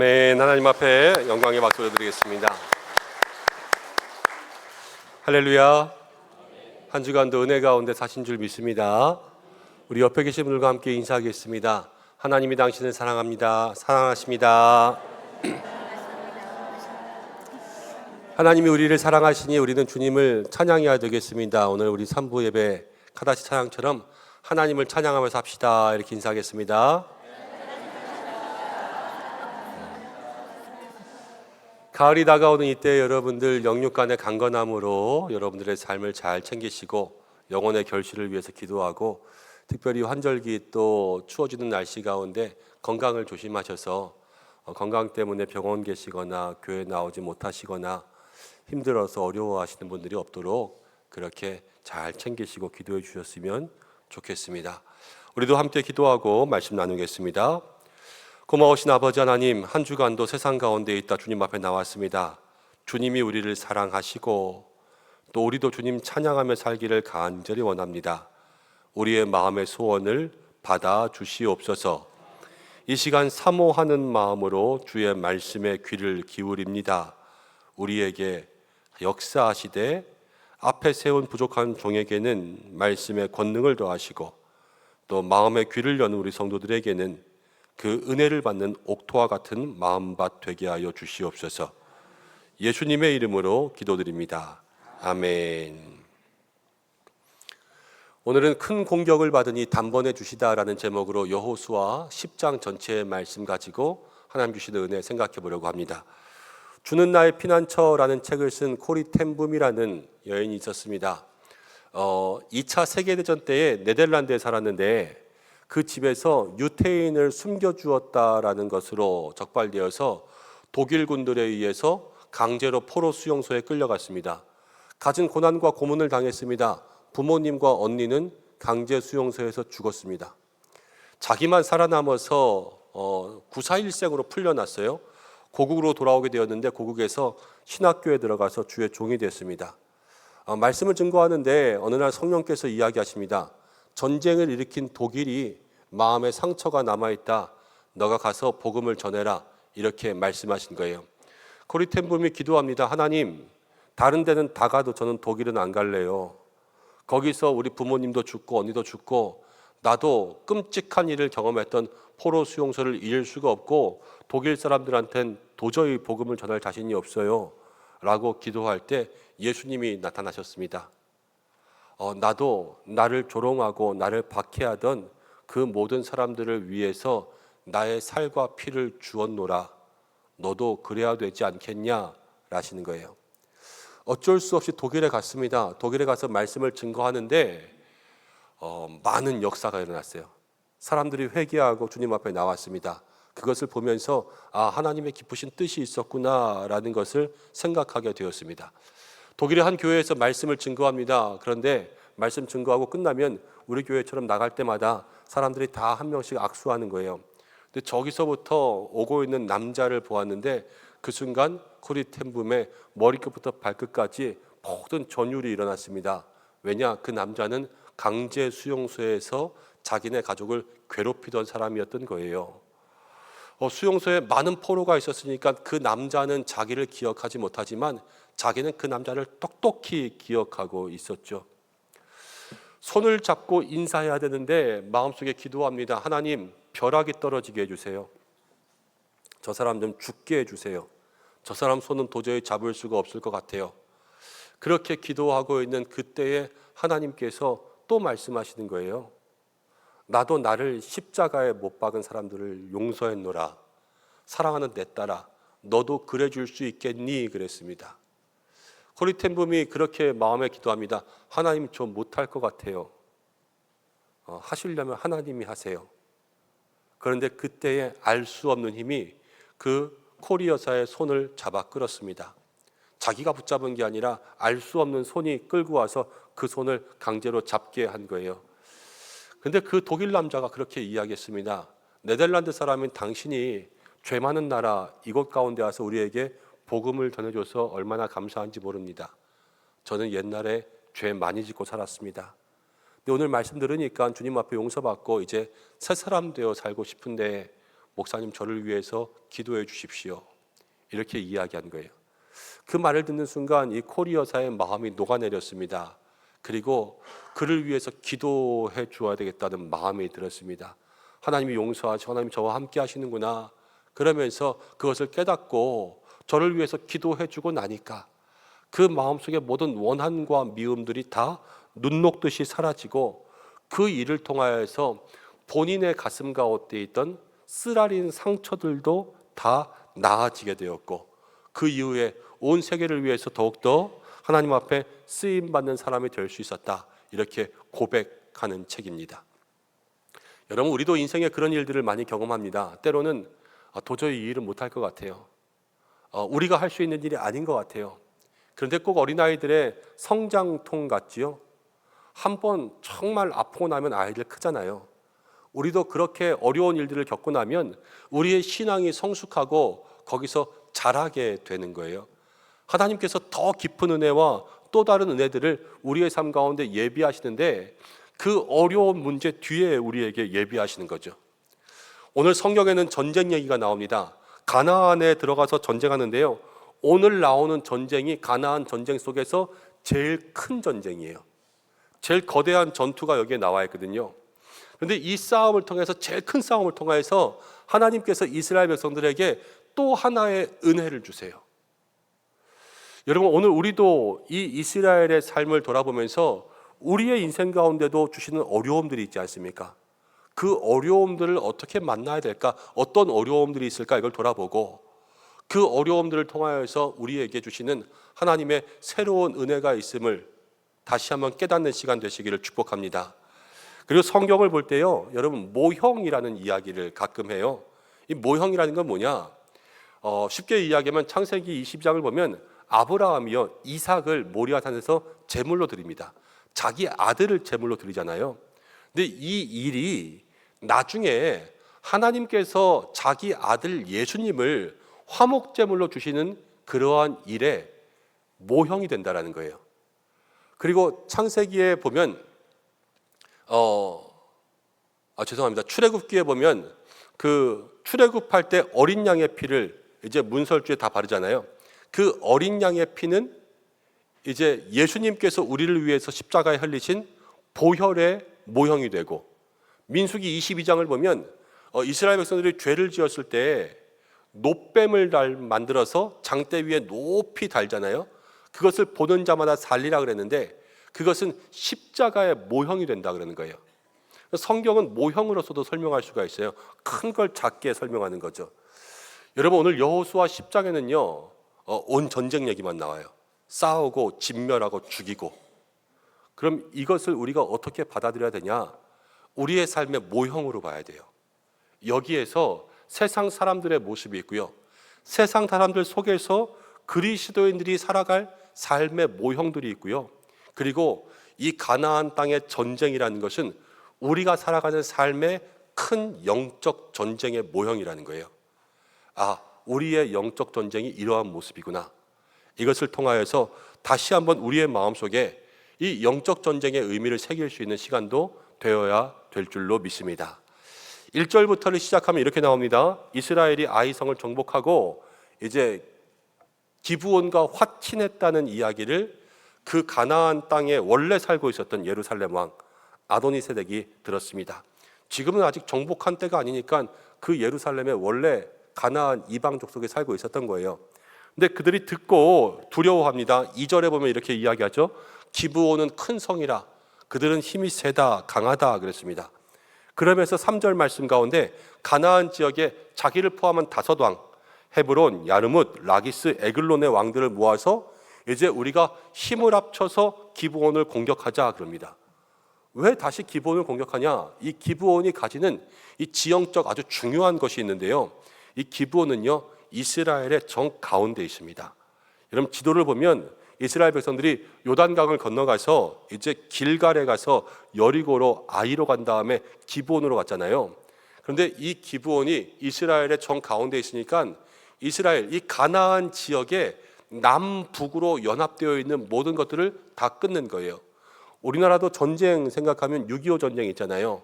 아멘. 하나님 앞에 영광의 박수를 드리겠습니다. 할렐루야. 한 주간도 은혜 가운데 사신 줄 믿습니다. 우리 옆에 계신 분들과 함께 인사하겠습니다. 하나님이 당신을 사랑합니다. 사랑하십니다. 하나님이 우리를 사랑하시니 우리는 주님을 찬양해야 되겠습니다. 오늘 우리 3부 예배 카다시 찬양처럼 하나님을 찬양하면서 합시다. 이렇게 인사하겠습니다. 가을이 다가오는 이때 여러분들 영육간의 강건함으로 여러분들의 삶을 잘 챙기시고 영혼의 결실을 위해서 기도하고, 특별히 환절기 또 추워지는 날씨 가운데 건강을 조심하셔서 건강 때문에 병원 계시거나 교회 나오지 못하시거나 힘들어서 어려워하시는 분들이 없도록 그렇게 잘 챙기시고 기도해 주셨으면 좋겠습니다. 우리도 함께 기도하고 말씀 나누겠습니다. 고마우신 아버지 하나님, 한 주간도 세상 가운데 있다 주님 앞에 나왔습니다. 주님이 우리를 사랑하시고 또 우리도 주님 찬양하며 살기를 간절히 원합니다. 우리의 마음의 소원을 받아 주시옵소서. 이 시간 사모하는 마음으로 주의 말씀에 귀를 기울입니다. 우리에게 역사하시되 앞에 세운 부족한 종에게는 말씀의 권능을 더하시고 또 마음의 귀를 여는 우리 성도들에게는 그 은혜를 받는 옥토와 같은 마음밭 되게 하여 주시옵소서. 예수님의 이름으로 기도드립니다. 아멘. 오늘은 큰 공격을 받으니 단번에 주시다라는 제목으로 여호수아 10장 전체의 말씀 가지고 하나님 주시는 은혜 생각해 보려고 합니다. 주는 나의 피난처라는 책을 쓴 코리 텐붐이라는 여인이 있었습니다. 2차 세계대전 때에 네덜란드에 살았는데 그 집에서 유태인을 숨겨주었다라는 것으로 적발되어서 독일 군들에 의해서 강제로 포로 수용소에 끌려갔습니다. 갖은 고난과 고문을 당했습니다. 부모님과 언니는 강제 수용소에서 죽었습니다. 자기만 살아남아서 구사일생으로 풀려났어요. 고국으로 돌아오게 되었는데 고국에서 신학교에 들어가서 주의 종이 됐습니다. 말씀을 증거하는데 어느 날 성령께서 이야기하십니다. 전쟁을 일으킨 독일이 마음에 상처가 남아있다. 너가 가서 복음을 전해라. 이렇게 말씀하신 거예요. 코리 텐붐이 기도합니다. 하나님, 다른 데는 다 가도 저는 독일은 안 갈래요. 거기서 우리 부모님도 죽고 언니도 죽고 나도 끔찍한 일을 경험했던 포로 수용소를 잃을 수가 없고 독일 사람들한테는 도저히 복음을 전할 자신이 없어요. 라고 기도할 때 예수님이 나타나셨습니다. 나도 나를 조롱하고 나를 박해하던 그 모든 사람들을 위해서 나의 살과 피를 주었노라. 너도 그래야 되지 않겠냐? 라시는 거예요. 어쩔 수 없이 독일에 갔습니다. 독일에 가서 말씀을 증거하는데 많은 역사가 일어났어요. 사람들이 회개하고 주님 앞에 나왔습니다. 그것을 보면서 하나님의 깊으신 뜻이 있었구나 라는 것을 생각하게 되었습니다. 독일의 한 교회에서 말씀을 증거합니다. 그런데 말씀 증거하고 끝나면 우리 교회처럼 나갈 때마다 사람들이 다 한 명씩 악수하는 거예요. 근데 저기서부터 오고 있는 남자를 보았는데 그 순간 코리 텐붐의 머리끝부터 발끝까지 모든 전율이 일어났습니다. 왜냐? 그 남자는 강제 수용소에서 자기네 가족을 괴롭히던 사람이었던 거예요. 수용소에 많은 포로가 있었으니까 그 남자는 자기를 기억하지 못하지만 자기는 그 남자를 똑똑히 기억하고 있었죠. 손을 잡고 인사해야 되는데 마음속에 기도합니다. 하나님, 벼락이 떨어지게 해주세요. 저 사람 좀 죽게 해주세요. 저 사람 손은 도저히 잡을 수가 없을 것 같아요. 그렇게 기도하고 있는 그때에 하나님께서 또 말씀하시는 거예요. 나도 나를 십자가에 못 박은 사람들을 용서했노라. 사랑하는 내 딸아, 너도 그래 줄 수 있겠니? 그랬습니다. 코리 텐붐이 그렇게 마음에 기도합니다. 하나님, 저 못할 것 같아요. 하시려면 하나님이 하세요. 그런데 그때에 알 수 없는 힘이 그 코리 여사의 손을 잡아 끌었습니다. 자기가 붙잡은 게 아니라 알 수 없는 손이 끌고 와서 그 손을 강제로 잡게 한 거예요. 그런데 그 독일 남자가 그렇게 이야기했습니다. 네덜란드 사람인 당신이 죄 많은 나라 이곳 가운데 와서 우리에게 복음을 전해줘서 얼마나 감사한지 모릅니다. 저는 옛날에 죄 많이 짓고 살았습니다. 근데 오늘 말씀 들으니까 주님 앞에 용서받고 이제 새 사람 되어 살고 싶은데 목사님 저를 위해서 기도해 주십시오. 이렇게 이야기한 거예요. 그 말을 듣는 순간 이 코리 여사의 마음이 녹아내렸습니다. 그리고 그를 위해서 기도해 주어야 되겠다는 마음이 들었습니다. 하나님이 용서하시고 하나님이 저와 함께 하시는구나. 그러면서 그것을 깨닫고 저를 위해서 기도해 주고 나니까 그 마음속에 모든 원한과 미움들이 다 눈 녹듯이 사라지고 그 일을 통하여서 본인의 가슴 가운데 있던 쓰라린 상처들도 다 나아지게 되었고 그 이후에 온 세계를 위해서 더욱더 하나님 앞에 쓰임받는 사람이 될 수 있었다. 이렇게 고백하는 책입니다. 여러분, 우리도 인생에 그런 일들을 많이 경험합니다. 때로는 도저히 이 일은 못할 것 같아요. 우리가 할 수 있는 일이 아닌 것 같아요. 그런데 꼭 어린아이들의 성장통 같지요. 한번 정말 아프고 나면 아이들 크잖아요. 우리도 그렇게 어려운 일들을 겪고 나면 우리의 신앙이 성숙하고 거기서 자라게 되는 거예요. 하나님께서 더 깊은 은혜와 또 다른 은혜들을 우리의 삶 가운데 예비하시는데 그 어려운 문제 뒤에 우리에게 예비하시는 거죠. 오늘 성경에는 전쟁 얘기가 나옵니다. 가나안에 들어가서 전쟁하는데요. 오늘 나오는 전쟁이 가나안 전쟁 속에서 제일 큰 전쟁이에요. 제일 거대한 전투가 여기에 나와 있거든요. 그런데 이 싸움을 통해서 제일 큰 싸움을 통해서 하나님께서 이스라엘 백성들에게 또 하나의 은혜를 주세요. 여러분, 오늘 우리도 이 이스라엘의 삶을 돌아보면서 우리의 인생 가운데도 주시는 어려움들이 있지 않습니까? 그 어려움들을 어떻게 만나야 될까? 어떤 어려움들이 있을까? 이걸 돌아보고 그 어려움들을 통하여서 우리에게 주시는 하나님의 새로운 은혜가 있음을 다시 한번 깨닫는 시간 되시기를 축복합니다. 그리고 성경을 볼 때요, 여러분, 모형이라는 이야기를 가끔 해요. 이 모형이라는 건 뭐냐? 쉽게 이야기하면 창세기 20장을 보면 아브라함이요, 이삭을 모리아산에서 제물로 드립니다. 자기 아들을 제물로 드리잖아요. 근데 이 일이 나중에 하나님께서 자기 아들 예수님을 화목제물로 주시는 그러한 일의 모형이 된다라는 거예요. 그리고 창세기에 보면 죄송합니다. 출애굽기에 보면 그 출애굽할 때 어린 양의 피를 이제 문설주에 다 바르잖아요. 그 어린 양의 피는 이제 예수님께서 우리를 위해서 십자가에 흘리신 보혈의 모형이 되고, 민수기 22장을 보면 이스라엘 백성들이 죄를 지었을 때 놋뱀을 만들어서 장대 위에 높이 달잖아요. 그것을 보는 자마다 살리라 그랬는데 그것은 십자가의 모형이 된다 그러는 거예요. 성경은 모형으로서도 설명할 수가 있어요. 큰 걸 작게 설명하는 거죠. 여러분, 오늘 여호수아 10장에는요 온 전쟁 얘기만 나와요. 싸우고 진멸하고 죽이고. 그럼 이것을 우리가 어떻게 받아들여야 되냐? 우리의 삶의 모형으로 봐야 돼요. 여기에서 세상 사람들의 모습이 있고요, 세상 사람들 속에서 그리스도인들이 살아갈 삶의 모형들이 있고요, 그리고 이 가나안 땅의 전쟁이라는 것은 우리가 살아가는 삶의 큰 영적 전쟁의 모형이라는 거예요. 우리의 영적 전쟁이 이러한 모습이구나. 이것을 통하여서 다시 한번 우리의 마음속에 이 영적 전쟁의 의미를 새길 수 있는 시간도 되어야 될 줄로 믿습니다. 1절부터를 시작하면 이렇게 나옵니다. 이스라엘이 아이성을 정복하고 이제 기브온과 화친했다는 이야기를 그 가나안 땅에 원래 살고 있었던 예루살렘 왕 아도니세덱이 들었습니다. 지금은 아직 정복한 때가 아니니까 그 예루살렘에 원래 가나안 이방족 속에 살고 있었던 거예요. 근데 그들이 듣고 두려워합니다. 2절에 보면 이렇게 이야기하죠. 기브온은 큰 성이라 그들은 힘이 세다 강하다 그랬습니다. 그러면서 3절 말씀 가운데 가나안 지역에 자기를 포함한 5왕 헤브론, 야르뭇, 라기스, 에글론의 왕들을 모아서 이제 우리가 힘을 합쳐서 기브온을 공격하자 그럽니다. 왜 다시 기브온을 공격하냐? 이 기브온이 가지는 이 지형적 아주 중요한 것이 있는데요, 이 기브온은요 이스라엘의 정 가운데 있습니다. 여러분, 지도를 보면 이스라엘 백성들이 요단강을 건너가서 이제 길갈에 가서 여리고로 아이로 간 다음에 기브온으로 갔잖아요. 그런데 이 기브온이 이스라엘의 정 가운데 있으니까 이스라엘 이 가나안 지역에 남북으로 연합되어 있는 모든 것들을 다 끊는 거예요. 우리나라도 전쟁 생각하면 6.25 전쟁 있잖아요.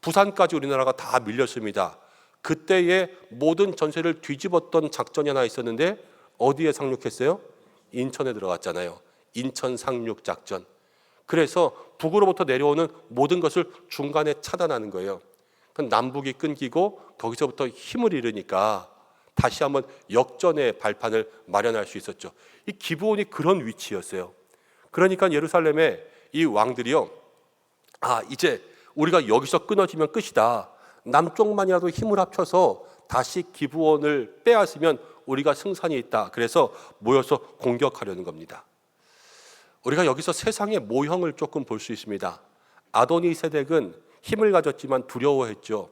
부산까지 우리나라가 다 밀렸습니다. 그때의 모든 전세를 뒤집었던 작전이 하나 있었는데 어디에 상륙했어요? 인천에 들어갔잖아요. 인천 상륙 작전. 그래서 북으로부터 내려오는 모든 것을 중간에 차단하는 거예요. 남북이 끊기고 거기서부터 힘을 잃으니까 다시 한번 역전의 발판을 마련할 수 있었죠. 이 기브온이 그런 위치였어요. 그러니까 예루살렘의 이 왕들이요, 이제 우리가 여기서 끊어지면 끝이다. 남쪽만이라도 힘을 합쳐서 다시 기브온을 빼앗으면 우리가 승산이 있다. 그래서 모여서 공격하려는 겁니다. 우리가 여기서 세상의 모형을 조금 볼 수 있습니다. 아도니세덱은 힘을 가졌지만 두려워했죠.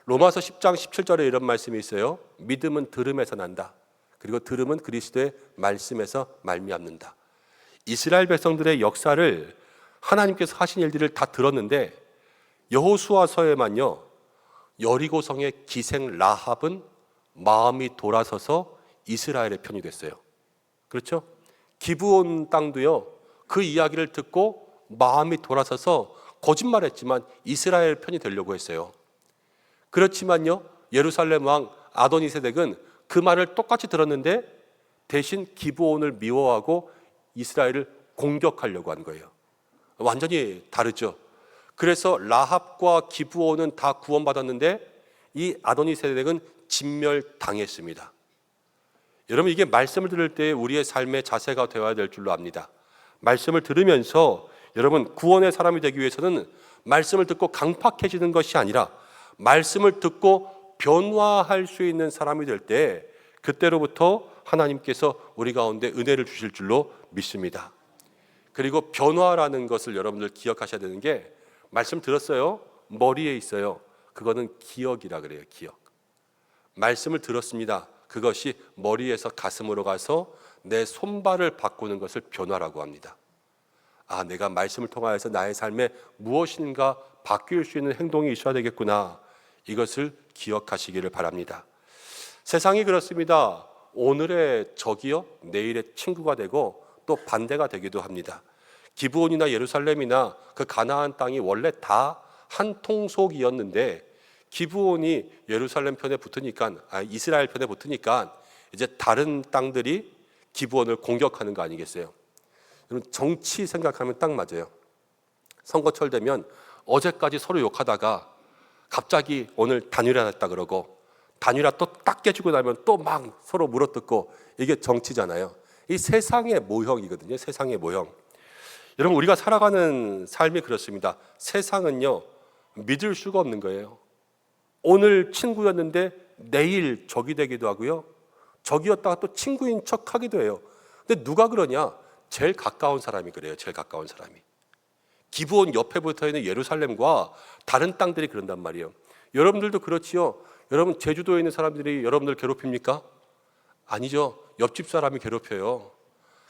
로마서 10장 17절에 이런 말씀이 있어요. 믿음은 들음에서 난다. 그리고 들음은 그리스도의 말씀에서 말미암는다. 이스라엘 백성들의 역사를 하나님께서 하신 일들을 다 들었는데 여호수아서에만요, 여리고성의 기생 라합은 마음이 돌아서서 이스라엘의 편이 됐어요. 그렇죠? 기브온 땅도요, 그 이야기를 듣고 마음이 돌아서서 거짓말했지만 이스라엘 편이 되려고 했어요. 그렇지만요, 예루살렘 왕 아도니세덱은 그 말을 똑같이 들었는데 대신 기브온을 미워하고 이스라엘을 공격하려고 한 거예요. 완전히 다르죠. 그래서 라합과 기브온은 다 구원받았는데 이 아도니세덱은 진멸당했습니다. 여러분, 이게 말씀을 들을 때 우리의 삶의 자세가 되어야 될 줄로 압니다. 말씀을 들으면서 여러분, 구원의 사람이 되기 위해서는 말씀을 듣고 강팍해지는 것이 아니라 말씀을 듣고 변화할 수 있는 사람이 될 때 그때로부터 하나님께서 우리 가운데 은혜를 주실 줄로 믿습니다. 그리고 변화라는 것을 여러분들 기억하셔야 되는 게, 말씀 들었어요? 머리에 있어요. 그거는 기억이라 그래요. 기억. 말씀을 들었습니다. 그것이 머리에서 가슴으로 가서 내 손발을 바꾸는 것을 변화라고 합니다. 내가 말씀을 통하여서 나의 삶에 무엇인가 바뀔 수 있는 행동이 있어야 되겠구나. 이것을 기억하시기를 바랍니다. 세상이 그렇습니다. 오늘의 적이요, 내일의 친구가 되고 또 반대가 되기도 합니다. 기브온이나 예루살렘이나 그 가나안 땅이 원래 다 한 통속이었는데 기브온이 예루살렘 편에 붙으니까, 이스라엘 편에 붙으니까 이제 다른 땅들이 기브온을 공격하는 거 아니겠어요? 여러분, 정치 생각하면 딱 맞아요. 선거철 되면 어제까지 서로 욕하다가 갑자기 오늘 단일화 했다 그러고, 단일화 또 딱 깨지고 나면 또 막 서로 물어뜯고, 이게 정치잖아요. 이 세상의 모형이거든요. 세상의 모형. 여러분, 우리가 살아가는 삶이 그렇습니다. 세상은요, 믿을 수가 없는 거예요. 오늘 친구였는데 내일 적이 되기도 하고요, 적이었다가 또 친구인 척 하기도 해요. 근데 누가 그러냐? 제일 가까운 사람이 그래요. 제일 가까운 사람이. 기브온 옆에 붙어있는 예루살렘과 다른 땅들이 그런단 말이에요. 여러분들도 그렇지요. 여러분, 제주도에 있는 사람들이 여러분들 괴롭힙니까? 아니죠. 옆집 사람이 괴롭혀요.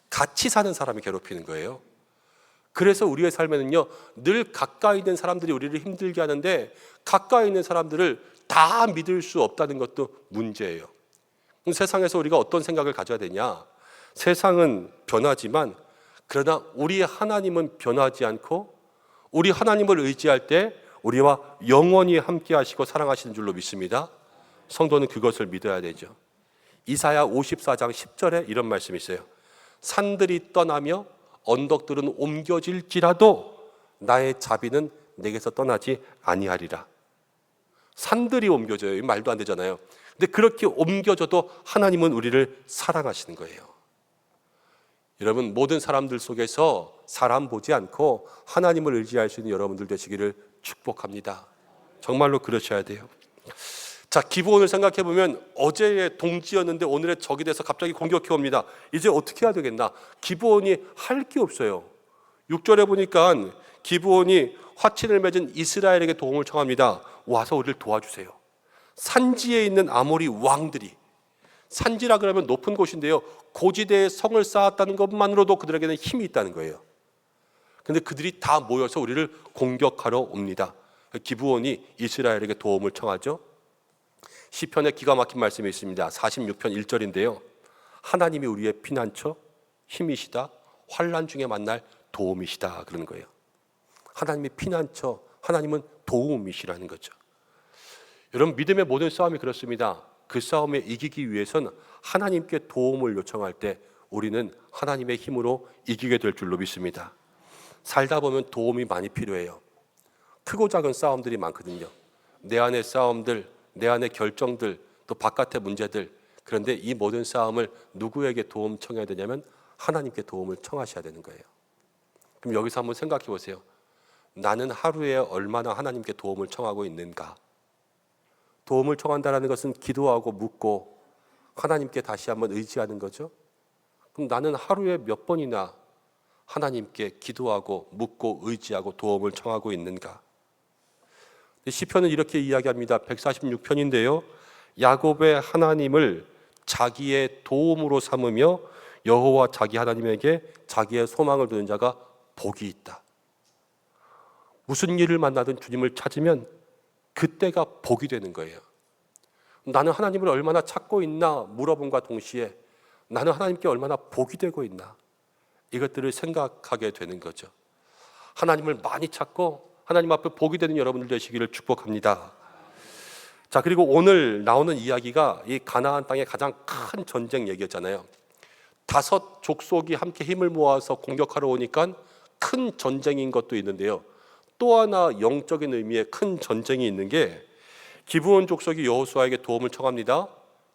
같이 사는 사람이 괴롭히는 거예요. 그래서 우리의 삶에는요, 늘 가까이 있는 사람들이 우리를 힘들게 하는데 가까이 있는 사람들을 다 믿을 수 없다는 것도 문제예요. 세상에서 우리가 어떤 생각을 가져야 되냐? 세상은 변하지만 그러나 우리 하나님은 변하지 않고, 우리 하나님을 의지할 때 우리와 영원히 함께 하시고 사랑하시는 줄로 믿습니다. 성도는 그것을 믿어야 되죠. 이사야 54장 10절에 이런 말씀이 있어요. 산들이 떠나며 언덕들은 옮겨질지라도 나의 자비는 내게서 떠나지 아니하리라. 산들이 옮겨져요. 말도 안 되잖아요. 근데 그렇게 옮겨져도 하나님은 우리를 사랑하시는 거예요. 여러분, 모든 사람들 속에서 사람 보지 않고 하나님을 의지할 수 있는 여러분들 되시기를 축복합니다. 정말로 그러셔야 돼요. 자, 기브온을 생각해 보면 어제의 동지였는데 오늘의 적이 돼서 갑자기 공격해 옵니다. 이제 어떻게 해야 되겠나? 기브온이 할 게 없어요. 6절에 보니까 기브온이 화친을 맺은 이스라엘에게 도움을 청합니다. 와서 우리를 도와주세요. 산지에 있는 아모리 왕들이, 산지라 그러면 높은 곳인데요, 고지대에 성을 쌓았다는 것만으로도 그들에게는 힘이 있다는 거예요. 근데 그들이 다 모여서 우리를 공격하러 옵니다. 기브온이 이스라엘에게 도움을 청하죠. 시편에 기가 막힌 말씀이 있습니다. 46편 1절인데요. 하나님이 우리의 피난처, 힘이시다, 환난 중에 만날 도움이시다 그러는 거예요. 하나님의 피난처, 하나님은 도움이시라는 거죠. 여러분, 믿음의 모든 싸움이 그렇습니다. 그 싸움에 이기기 위해서는 하나님께 도움을 요청할 때 우리는 하나님의 힘으로 이기게 될 줄로 믿습니다. 살다 보면 도움이 많이 필요해요. 크고 작은 싸움들이 많거든요. 내 안의 싸움들, 내 안의 결정들, 또 바깥의 문제들. 그런데 이 모든 싸움을 누구에게 도움 청해야 되냐면 하나님께 도움을 청하셔야 되는 거예요. 그럼 여기서 한번 생각해 보세요. 나는 하루에 얼마나 하나님께 도움을 청하고 있는가? 도움을 청한다는 것은 기도하고 묻고 하나님께 다시 한번 의지하는 거죠. 그럼 나는 하루에 몇 번이나 하나님께 기도하고 묻고 의지하고 도움을 청하고 있는가? 시편은 이렇게 이야기합니다. 146편인데요. 야곱의 하나님을 자기의 도움으로 삼으며 여호와 자기 하나님에게 자기의 소망을 두는 자가 복이 있다. 무슨 일을 만나든 주님을 찾으면 그때가 복이 되는 거예요. 나는 하나님을 얼마나 찾고 있나 물어봄과 동시에 나는 하나님께 얼마나 복이 되고 있나, 이것들을 생각하게 되는 거죠. 하나님을 많이 찾고 하나님 앞에 복이 되는 여러분들 되시기를 축복합니다. 자, 그리고 오늘 나오는 이야기가 이 가나안 땅의 가장 큰 전쟁 얘기였잖아요. 5 족속이 함께 힘을 모아서 공격하러 오니까 큰 전쟁인 것도 있는데요. 또 하나 영적인 의미의 큰 전쟁이 있는 게 기브온 족속이 여호수아에게 도움을 청합니다.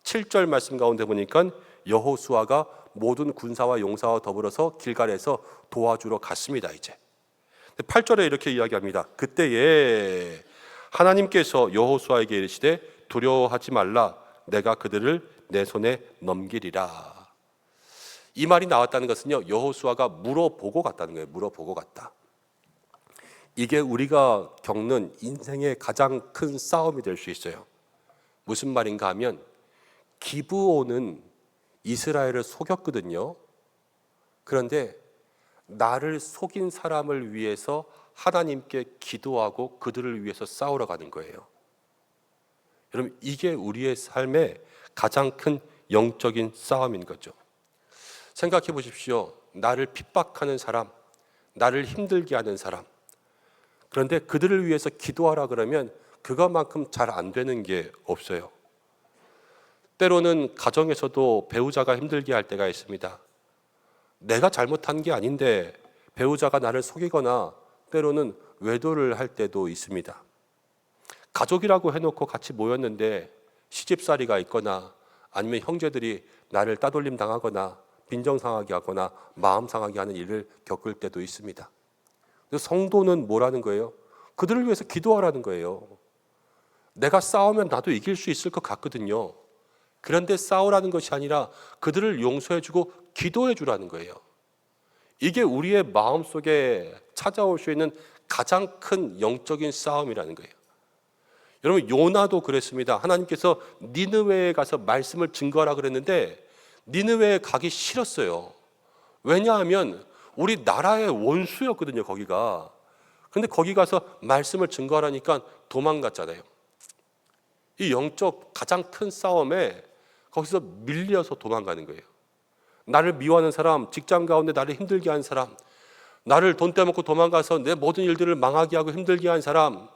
7절 말씀 가운데 보니까 여호수아가 모든 군사와 용사와 더불어서 길갈에서 도와주러 갔습니다. 이제 8절에 이렇게 이야기합니다. 그때에 하나님께서 여호수아에게 이르시되 두려워하지 말라, 내가 그들을 내 손에 넘기리라. 이 말이 나왔다는 것은요, 여호수아가 물어보고 갔다는 거예요. 물어보고 갔다. 이게 우리가 겪는 인생의 가장 큰 싸움이 될 수 있어요. 무슨 말인가 하면 기브온은 이스라엘을 속였거든요. 그런데 나를 속인 사람을 위해서 하나님께 기도하고 그들을 위해서 싸우러 가는 거예요. 여러분, 이게 우리의 삶의 가장 큰 영적인 싸움인 거죠. 생각해 보십시오. 나를 핍박하는 사람, 나를 힘들게 하는 사람, 그런데 그들을 위해서 기도하라 그러면 그것만큼 잘 안 되는 게 없어요. 때로는 가정에서도 배우자가 힘들게 할 때가 있습니다. 내가 잘못한 게 아닌데 배우자가 나를 속이거나 때로는 외도를 할 때도 있습니다. 가족이라고 해놓고 같이 모였는데 시집살이가 있거나 아니면 형제들이 나를 따돌림 당하거나 빈정상하게 하거나 마음 상하게 하는 일을 겪을 때도 있습니다. 성도는 뭐라는 거예요? 그들을 위해서 기도하라는 거예요. 내가 싸우면 나도 이길 수 있을 것 같거든요. 그런데 싸우라는 것이 아니라 그들을 용서해주고 기도해주라는 거예요. 이게 우리의 마음속에 찾아올 수 있는 가장 큰 영적인 싸움이라는 거예요. 여러분, 요나도 그랬습니다. 하나님께서 니느웨에 가서 말씀을 증거하라 그랬는데 니느웨에 가기 싫었어요. 왜냐하면 우리 나라의 원수였거든요, 거기가. 그런데 거기 가서 말씀을 증거하라니까 도망갔잖아요. 이 영적 가장 큰 싸움에 거기서 밀려서 도망가는 거예요. 나를 미워하는 사람, 직장 가운데 나를 힘들게 하는 사람, 나를 돈 떼먹고 도망가서 내 모든 일들을 망하게 하고 힘들게 한 사람,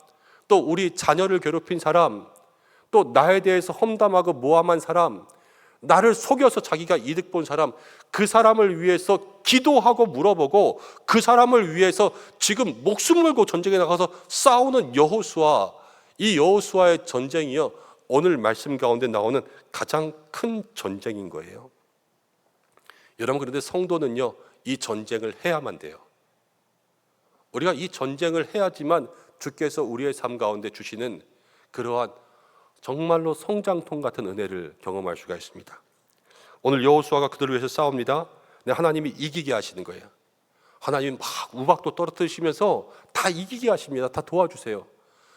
또 우리 자녀를 괴롭힌 사람, 또 나에 대해서 험담하고 모함한 사람, 나를 속여서 자기가 이득 본 사람, 그 사람을 위해서 기도하고 물어보고 그 사람을 위해서 지금 목숨 걸고 전쟁에 나가서 싸우는 여호수아, 이 여호수아의 전쟁이요, 오늘 말씀 가운데 나오는 가장 큰 전쟁인 거예요. 여러분, 그런데 성도는요, 이 전쟁을 해야만 돼요. 우리가 이 전쟁을 해야지만 주께서 우리의 삶 가운데 주시는 그러한 정말로 성장통 같은 은혜를 경험할 수가 있습니다. 오늘 여호수아가 그들을 위해서 싸웁니다. 근데 하나님이 이기게 하시는 거예요. 하나님이 막 우박도 떨어뜨리시면서 다 이기게 하십니다. 다 도와주세요.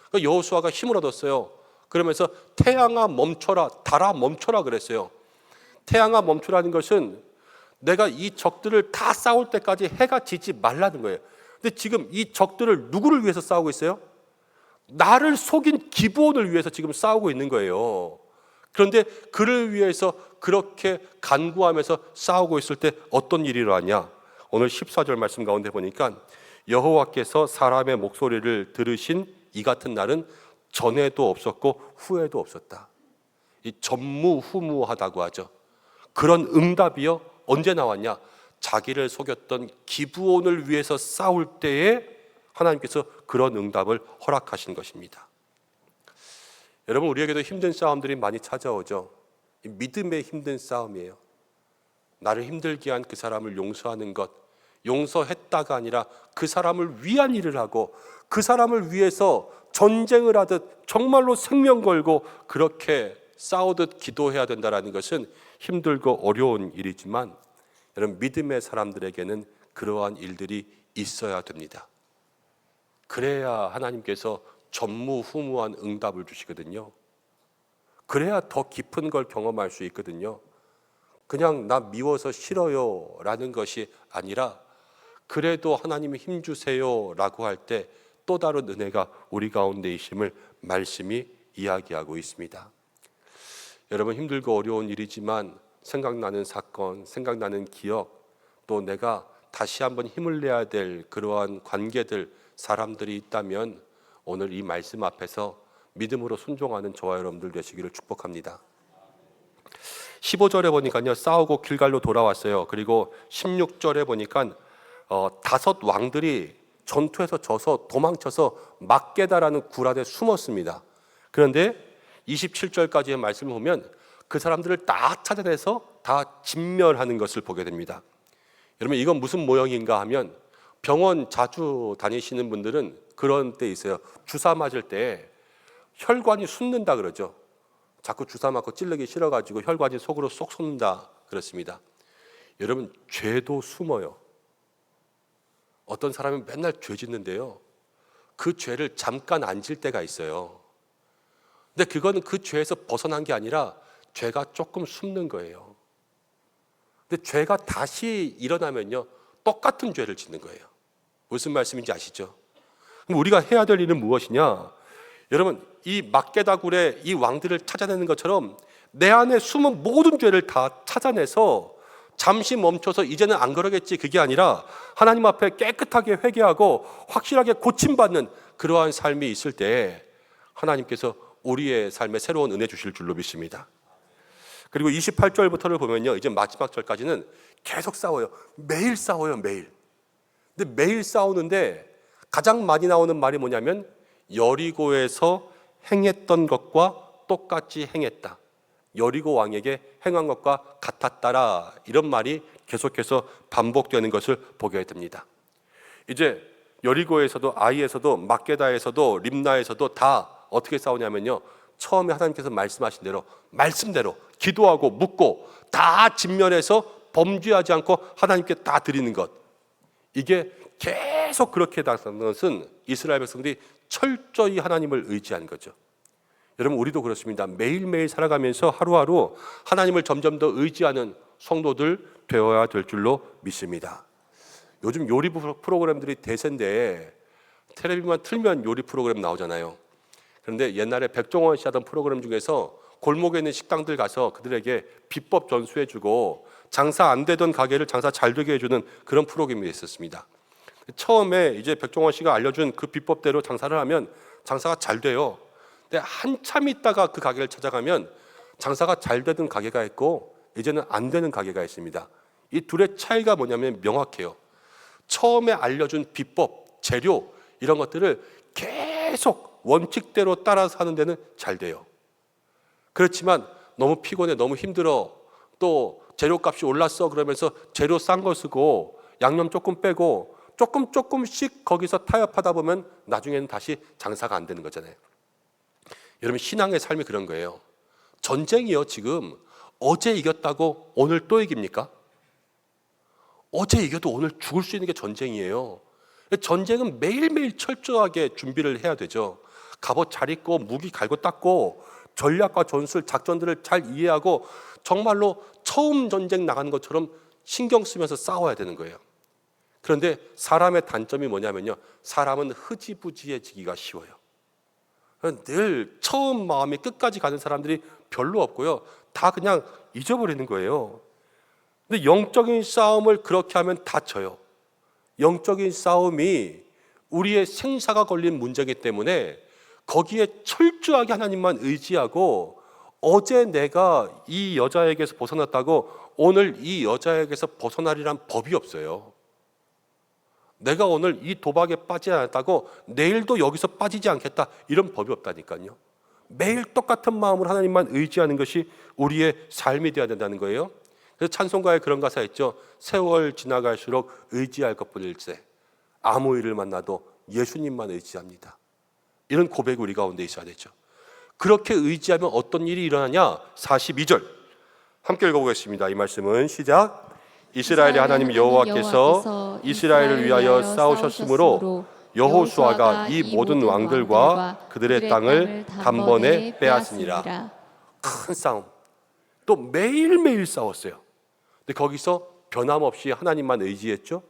그러니까 여호수아가 힘을 얻었어요. 그러면서 태양아 멈춰라, 달아 멈춰라 그랬어요. 태양아 멈추라는 것은 내가 이 적들을 다 싸울 때까지 해가 지지 말라는 거예요. 근데 지금 이 적들을 누구를 위해서 싸우고 있어요? 나를 속인 기브온을 위해서 지금 싸우고 있는 거예요. 그런데 그를 위해서 그렇게 간구하면서 싸우고 있을 때 어떤 일이 일어나냐? 오늘 14절 말씀 가운데 보니까 여호와께서 사람의 목소리를 들으신 이 같은 날은 전에도 없었고 후에도 없었다. 이 전무후무하다고 하죠. 그런 응답이요 언제 나왔냐? 자기를 속였던 기브온을 위해서 싸울 때에 하나님께서 그런 응답을 허락하신 것입니다. 여러분, 우리에게도 힘든 싸움들이 많이 찾아오죠. 믿음의 힘든 싸움이에요. 나를 힘들게 한 그 사람을 용서하는 것, 용서했다가 아니라 그 사람을 위한 일을 하고 그 사람을 위해서 전쟁을 하듯 정말로 생명 걸고 그렇게 싸우듯 기도해야 된다는 것은 힘들고 어려운 일이지만, 여러분, 믿음의 사람들에게는 그러한 일들이 있어야 됩니다. 그래야 하나님께서 전무후무한 응답을 주시거든요. 그래야 더 깊은 걸 경험할 수 있거든요. 그냥 나 미워서 싫어요 라는 것이 아니라 그래도 하나님이 힘주세요 라고 할 때 또 다른 은혜가 우리 가운데 있음을 말씀이 이야기하고 있습니다. 여러분, 힘들고 어려운 일이지만 생각나는 사건, 생각나는 기억, 또 내가 다시 한번 힘을 내야 될 그러한 관계들, 사람들이 있다면 오늘 이 말씀 앞에서 믿음으로 순종하는 저와 여러분들 되시기를 축복합니다. 15절에 보니까요, 싸우고 길갈로 돌아왔어요. 그리고 16절에 보니까 5 왕들이 전투에서 져서 도망쳐서 막게다라는 굴 안에 숨었습니다. 그런데 27절까지의 말씀을 보면 그 사람들을 다 찾아내서 다 진멸하는 것을 보게 됩니다. 여러분, 이건 무슨 모형인가 하면 병원 자주 다니시는 분들은 그런 때 있어요. 주사 맞을 때 혈관이 숨는다 그러죠. 자꾸 주사 맞고 찔르기 싫어가지고 혈관이 속으로 쏙 솟는다 그렇습니다. 여러분, 죄도 숨어요. 어떤 사람은 맨날 죄 짓는데요, 그 죄를 잠깐 안 질 때가 있어요. 근데 그거는 그 죄에서 벗어난 게 아니라 죄가 조금 숨는 거예요. 근데 죄가 다시 일어나면요, 똑같은 죄를 짓는 거예요. 무슨 말씀인지 아시죠? 그럼 우리가 해야 될 일은 무엇이냐? 여러분, 이 막게다굴의 이 왕들을 찾아내는 것처럼 내 안에 숨은 모든 죄를 다 찾아내서 잠시 멈춰서 이제는 안 그러겠지, 그게 아니라 하나님 앞에 깨끗하게 회개하고 확실하게 고침받는 그러한 삶이 있을 때 하나님께서 우리의 삶에 새로운 은혜 주실 줄로 믿습니다. 그리고 28절부터를 보면요, 이제 마지막 절까지는 계속 싸워요. 매일 싸워요, 매일. 근데 매일 싸우는데 가장 많이 나오는 말이 뭐냐면 여리고에서 행했던 것과 똑같이 행했다. 여리고 왕에게 행한 것과 같았다라, 이런 말이 계속해서 반복되는 것을 보게 됩니다. 이제 여리고에서도 아이에서도 막게다에서도 림나에서도 다 어떻게 싸우냐면요, 처음에 하나님께서 말씀하신 대로 말씀대로 기도하고 묻고 다 진멸해서 범죄하지 않고 하나님께 다 드리는 것, 이게 계속 그렇게 나타나는 것은 이스라엘 백성들이 철저히 하나님을 의지한 거죠. 여러분, 우리도 그렇습니다. 매일매일 살아가면서 하루하루 하나님을 점점 더 의지하는 성도들 되어야 될 줄로 믿습니다. 요즘 요리 프로그램들이 대세인데 텔레비만 틀면 요리 프로그램 나오잖아요. 그런데 옛날에 백종원 씨 하던 프로그램 중에서 골목에 있는 식당들 가서 그들에게 비법 전수해주고 장사 안 되던 가게를 장사 잘 되게 해주는 그런 프로그램이 있었습니다. 처음에 이제 백종원 씨가 알려준 그 비법대로 장사를 하면 장사가 잘 돼요. 근데 한참 있다가 그 가게를 찾아가면 장사가 잘 되던 가게가 있고 이제는 안 되는 가게가 있습니다. 이 둘의 차이가 뭐냐면 명확해요. 처음에 알려준 비법, 재료 이런 것들을 계속 원칙대로 따라서 하는 데는 잘 돼요. 그렇지만 너무 피곤해, 너무 힘들어, 또 재료값이 올랐어 그러면서 재료 싼 거 쓰고 양념 조금 빼고 조금씩 거기서 타협하다 보면 나중에는 다시 장사가 안 되는 거잖아요. 여러분, 신앙의 삶이 그런 거예요. 전쟁이요, 지금 어제 이겼다고 오늘 또 이깁니까? 어제 이겨도 오늘 죽을 수 있는 게 전쟁이에요. 전쟁은 매일매일 철저하게 준비를 해야 되죠. 갑옷 잘 입고 무기 갈고 닦고 전략과 전술, 작전들을 잘 이해하고 정말로 처음 전쟁 나가는 것처럼 신경 쓰면서 싸워야 되는 거예요. 그런데 사람의 단점이 뭐냐면요, 사람은 흐지부지해지기가 쉬워요. 늘 처음 마음이 끝까지 가는 사람들이 별로 없고요, 다 그냥 잊어버리는 거예요. 근데 영적인 싸움을 그렇게 하면 다쳐요. 영적인 싸움이 우리의 생사가 걸린 문제이기 때문에 거기에 철저하게 하나님만 의지하고 어제 내가 이 여자에게서 벗어났다고 오늘 이 여자에게서 벗어나리란 법이 없어요. 내가 오늘 이 도박에 빠지지 않았다고 내일도 여기서 빠지지 않겠다, 이런 법이 없다니까요. 매일 똑같은 마음으로 하나님만 의지하는 것이 우리의 삶이 되어야 된다는 거예요. 그래서 찬송가에 그런 가사 있죠. 세월 지나갈수록 의지할 것뿐일세 아무 일을 만나도 예수님만 의지합니다. 이런 고백이 우리 가운데 있어야 되죠. 그렇게 의지하면 어떤 일이 일어나냐? 42절 함께 읽어보겠습니다. 이 말씀은 시작. 이스라엘의 하나님 여호와께서 이스라엘을 위하여 싸우셨으므로 여호수아가 이 모든 왕들과 그들의 땅을 단번에 빼앗으니라. 큰 싸움. 또 매일매일 싸웠어요. 근데 거기서 변함없이 하나님만 의지했죠.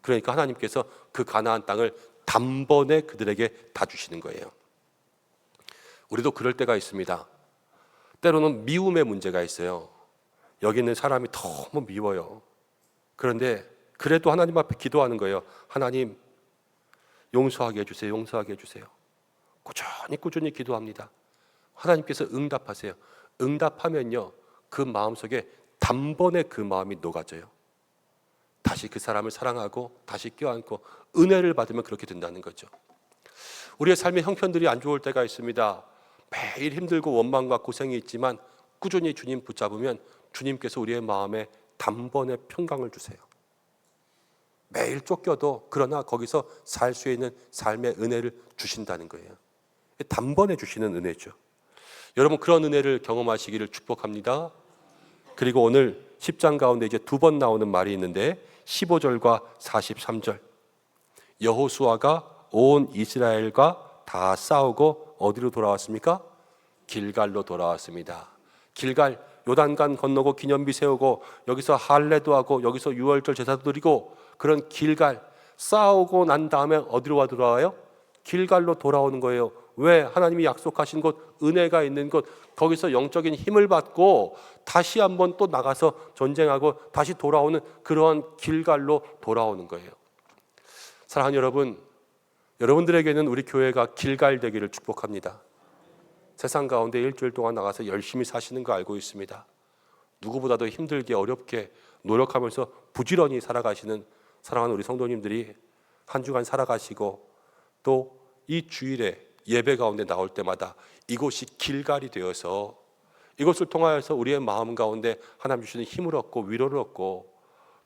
그러니까 하나님께서 그 가나안 땅을 단번에 그들에게 다 주시는 거예요. 우리도 그럴 때가 있습니다. 때로는 미움의 문제가 있어요. 여기 있는 사람이 너무 미워요. 그런데 그래도 하나님 앞에 기도하는 거예요. 하나님 용서하게 해주세요. 용서하게 해주세요. 꾸준히 기도합니다. 하나님께서 응답하세요. 응답하면요, 그 마음속에 단번에 그 마음이 녹아져요. 다시 그 사람을 사랑하고 다시 껴안고 은혜를 받으면 그렇게 된다는 거죠. 우리의 삶의 형편들이 안 좋을 때가 있습니다. 매일 힘들고 원망과 고생이 있지만 꾸준히 주님 붙잡으면 주님께서 우리의 마음에 단번에 평강을 주세요. 매일 쫓겨도 그러나 거기서 살 수 있는 삶의 은혜를 주신다는 거예요. 단번에 주시는 은혜죠. 여러분, 그런 은혜를 경험하시기를 축복합니다. 그리고 오늘 10장 가운데 이제 두 번 나오는 말이 있는데 15절과 43절. 여호수아가 온 이스라엘과 다 싸우고 어디로 돌아왔습니까? 길갈로 돌아왔습니다. 길갈, 요단강 건너고 기념비 세우고 여기서 할례도 하고 여기서 유월절 제사도 드리고 그런 길갈, 싸우고 난 다음에 어디로 돌아와요? 길갈로 돌아오는 거예요. 왜? 하나님이 약속하신 곳, 은혜가 있는 곳, 거기서 영적인 힘을 받고 다시 한번 또 나가서 전쟁하고 다시 돌아오는 그러한 길갈로 돌아오는 거예요. 사랑하는 여러분, 여러분들에게는 우리 교회가 길갈 되기를 축복합니다. 세상 가운데 일주일 동안 나가서 열심히 사시는 거 알고 있습니다. 누구보다도 힘들게 어렵게 노력하면서 부지런히 살아가시는 사랑하는 우리 성도님들이 한 주간 살아가시고 또 이 주일에 예배 가운데 나올 때마다 이곳이 길갈이 되어서 이곳을 통하여서 우리의 마음 가운데 하나님 주시는 힘을 얻고 위로를 얻고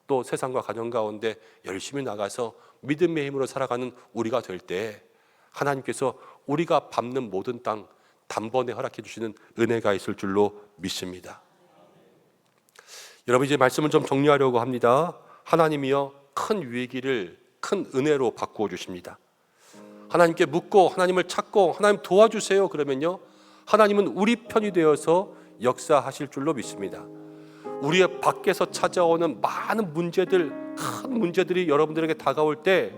또 세상과 가정 가운데 열심히 나가서 믿음의 힘으로 살아가는 우리가 될 때 하나님께서 우리가 밟는 모든 땅 단번에 허락해 주시는 은혜가 있을 줄로 믿습니다. 여러분, 이제 말씀을 좀 정리하려고 합니다. 하나님이요, 큰 위기를 큰 은혜로 바꾸어 주십니다. 하나님께 묻고 하나님을 찾고 하나님 도와주세요 그러면요, 하나님은 우리 편이 되어서 역사하실 줄로 믿습니다. 우리의 밖에서 찾아오는 많은 문제들, 큰 문제들이 여러분들에게 다가올 때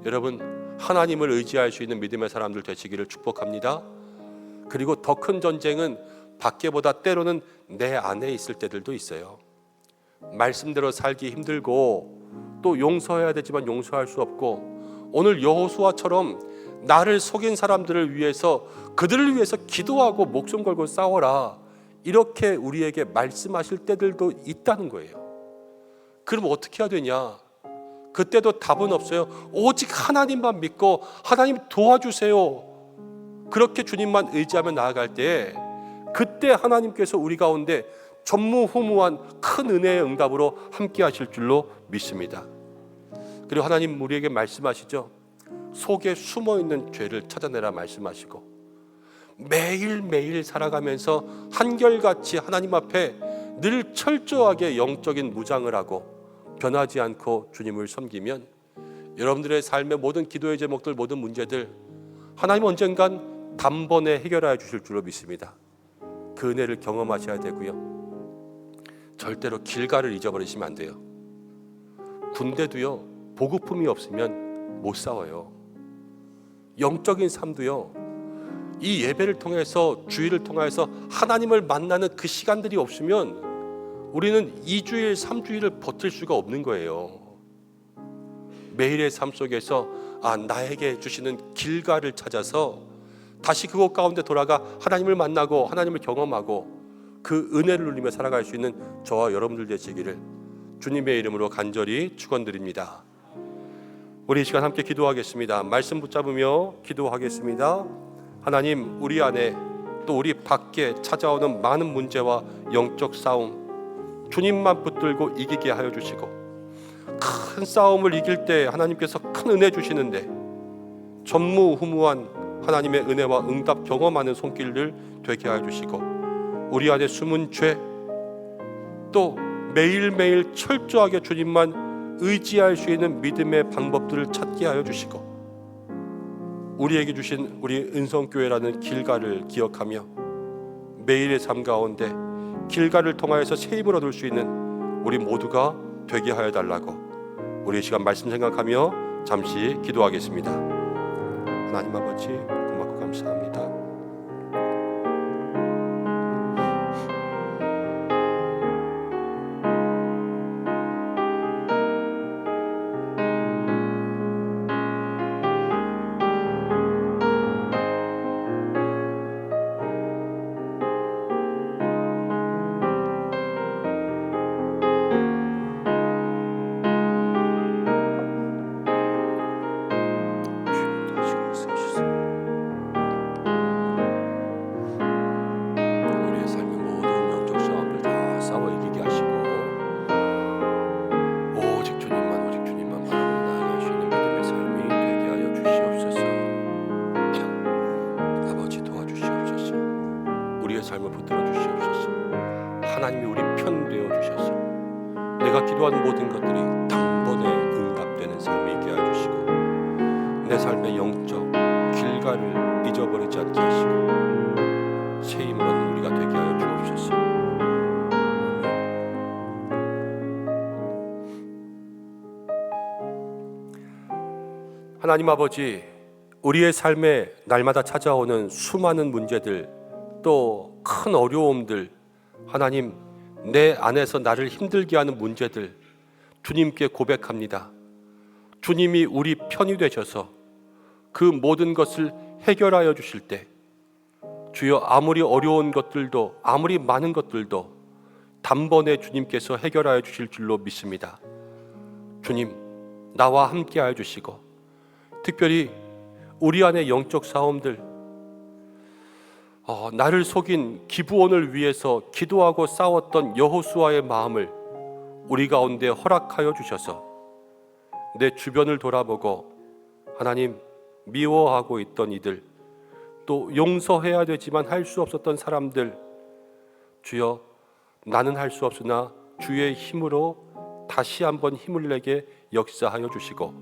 여러분 하나님을 의지할 수 있는 믿음의 사람들 되시기를 축복합니다. 그리고 더 큰 전쟁은 밖에보다 때로는 내 안에 있을 때들도 있어요. 말씀대로 살기 힘들고 또 용서해야 되지만 용서할 수 없고, 오늘 여호수아처럼 나를 속인 사람들을 위해서 그들을 위해서 기도하고 목숨 걸고 싸워라, 이렇게 우리에게 말씀하실 때들도 있다는 거예요. 그럼 어떻게 해야 되냐? 그때도 답은 없어요. 오직 하나님만 믿고 하나님 도와주세요, 그렇게 주님만 의지하며 나아갈 때 그때 하나님께서 우리 가운데 전무후무한 큰 은혜의 응답으로 함께 하실 줄로 믿습니다. 그리고 하나님 우리에게 말씀하시죠. 속에 숨어있는 죄를 찾아내라 말씀하시고, 매일매일 살아가면서 한결같이 하나님 앞에 늘 철저하게 영적인 무장을 하고 변하지 않고 주님을 섬기면 여러분들의 삶의 모든 기도의 제목들, 모든 문제들 하나님 언젠간 단번에 해결하여 주실 줄로 믿습니다. 그 은혜를 경험하셔야 되고요, 절대로 길가를 잊어버리시면 안 돼요. 군대도요, 보급품이 없으면 못 싸워요. 영적인 삶도요, 이 예배를 통해서 주일을 통해서 하나님을 만나는 그 시간들이 없으면 우리는 2주일 3주일을 버틸 수가 없는 거예요. 매일의 삶 속에서 나에게 주시는 길가를 찾아서 다시 그곳 가운데 돌아가 하나님을 만나고 하나님을 경험하고 그 은혜를 누리며 살아갈 수 있는 저와 여러분들 되시기를 주님의 이름으로 간절히 축원드립니다. 우리 이 시간 함께 기도하겠습니다. 말씀 붙잡으며 기도하겠습니다. 하나님, 우리 안에 또 우리 밖에 찾아오는 많은 문제와 영적 싸움, 주님만 붙들고 이기게 하여 주시고, 큰 싸움을 이길 때 하나님께서 큰 은혜 주시는데 전무후무한 하나님의 은혜와 응답 경험하는 손길들 되게 하여 주시고, 우리 안에 숨은 죄, 또 매일매일 철저하게 주님만 의지할 수 있는 믿음의 방법들을 찾게 하여 주시고, 우리에게 주신 우리 은성교회라는 길가를 기억하며 매일의 삶 가운데 길가를 통하여서 새 힘을 얻을 수 있는 우리 모두가 되게 하여 달라고 우리 이 시간 말씀 생각하며 잠시 기도하겠습니다. 하나님 아버지, 고맙고 감사합니다. 우리의 삶의 모든 영적 싸움들 다 싸워 이기게 하시고, 오직 주님만 바라보고 나아갈 수 있는 믿음의 삶이 되게 하여 주시옵소서. 아버지, 도와주시옵소서. 우리의 삶을 붙들어 주시옵소서. 하나님이 우리 편 되어 주셔서 내가 기도하는 모든 것들이 단번에 응답되는 삶이 있게 하여 주시고, 내 삶의 영적 길가를 잊어버리지 않게 하시고 새 힘을 얻는 우리가 되게 하여 주옵소서. 하나님 아버지, 우리의 삶에 날마다 찾아오는 수많은 문제들, 또 큰 어려움들, 하나님, 내 안에서 나를 힘들게 하는 문제들 주님께 고백합니다. 주님이 우리 편이 되셔서 그 모든 것을 해결하여 주실 때, 주여, 아무리 어려운 것들도 아무리 많은 것들도 단번에 주님께서 해결하여 주실 줄로 믿습니다. 주님, 나와 함께 하여 주시고, 특별히 우리 안의 영적 싸움들, 나를 속인 기브온을 위해서 기도하고 싸웠던 여호수아의 마음을 우리 가운데 허락하여 주셔서 내 주변을 돌아보고 하나님, 미워하고 있던 이들, 또 용서해야 되지만 할 수 없었던 사람들, 주여, 나는 할 수 없으나 주의 힘으로 다시 한번 힘을 내게 역사하여 주시고,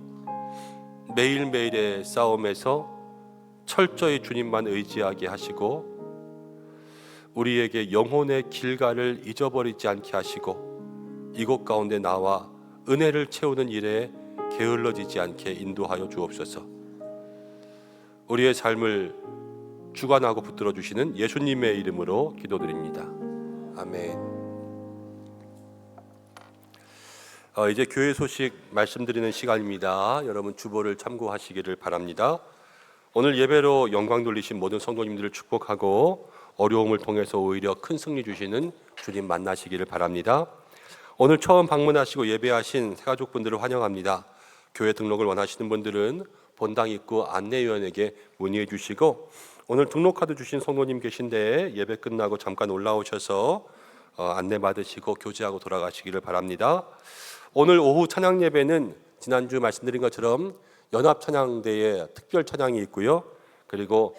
매일매일의 싸움에서 철저히 주님만 의지하게 하시고, 우리에게 영혼의 길가를 잊어버리지 않게 하시고, 이곳 가운데 나와 은혜를 채우는 일에 게을러지지 않게 인도하여 주옵소서. 우리의 삶을 주관하고 붙들어 주시는 예수님의 이름으로 기도드립니다. 아멘. 이제 교회 소식 말씀드리는 시간입니다. 여러분 주보를 참고하시기를 바랍니다. 오늘 예배로 영광 돌리신 모든 성도님들을 축복하고 어려움을 통해서 오히려 큰 승리 주시는 주님 만나시기를 바랍니다. 오늘 처음 방문하시고 예배하신 새가족분들을 환영합니다. 교회 등록을 원하시는 분들은 본당 입구 안내위원에게 문의해 주시고, 오늘 등록카드 주신 성도님 계신데 예배 끝나고 잠깐 올라오셔서 안내 받으시고 교제하고 돌아가시기를 바랍니다. 오늘 오후 찬양 예배는 지난주 말씀드린 것처럼 연합찬양대에 특별 찬양이 있고요. 그리고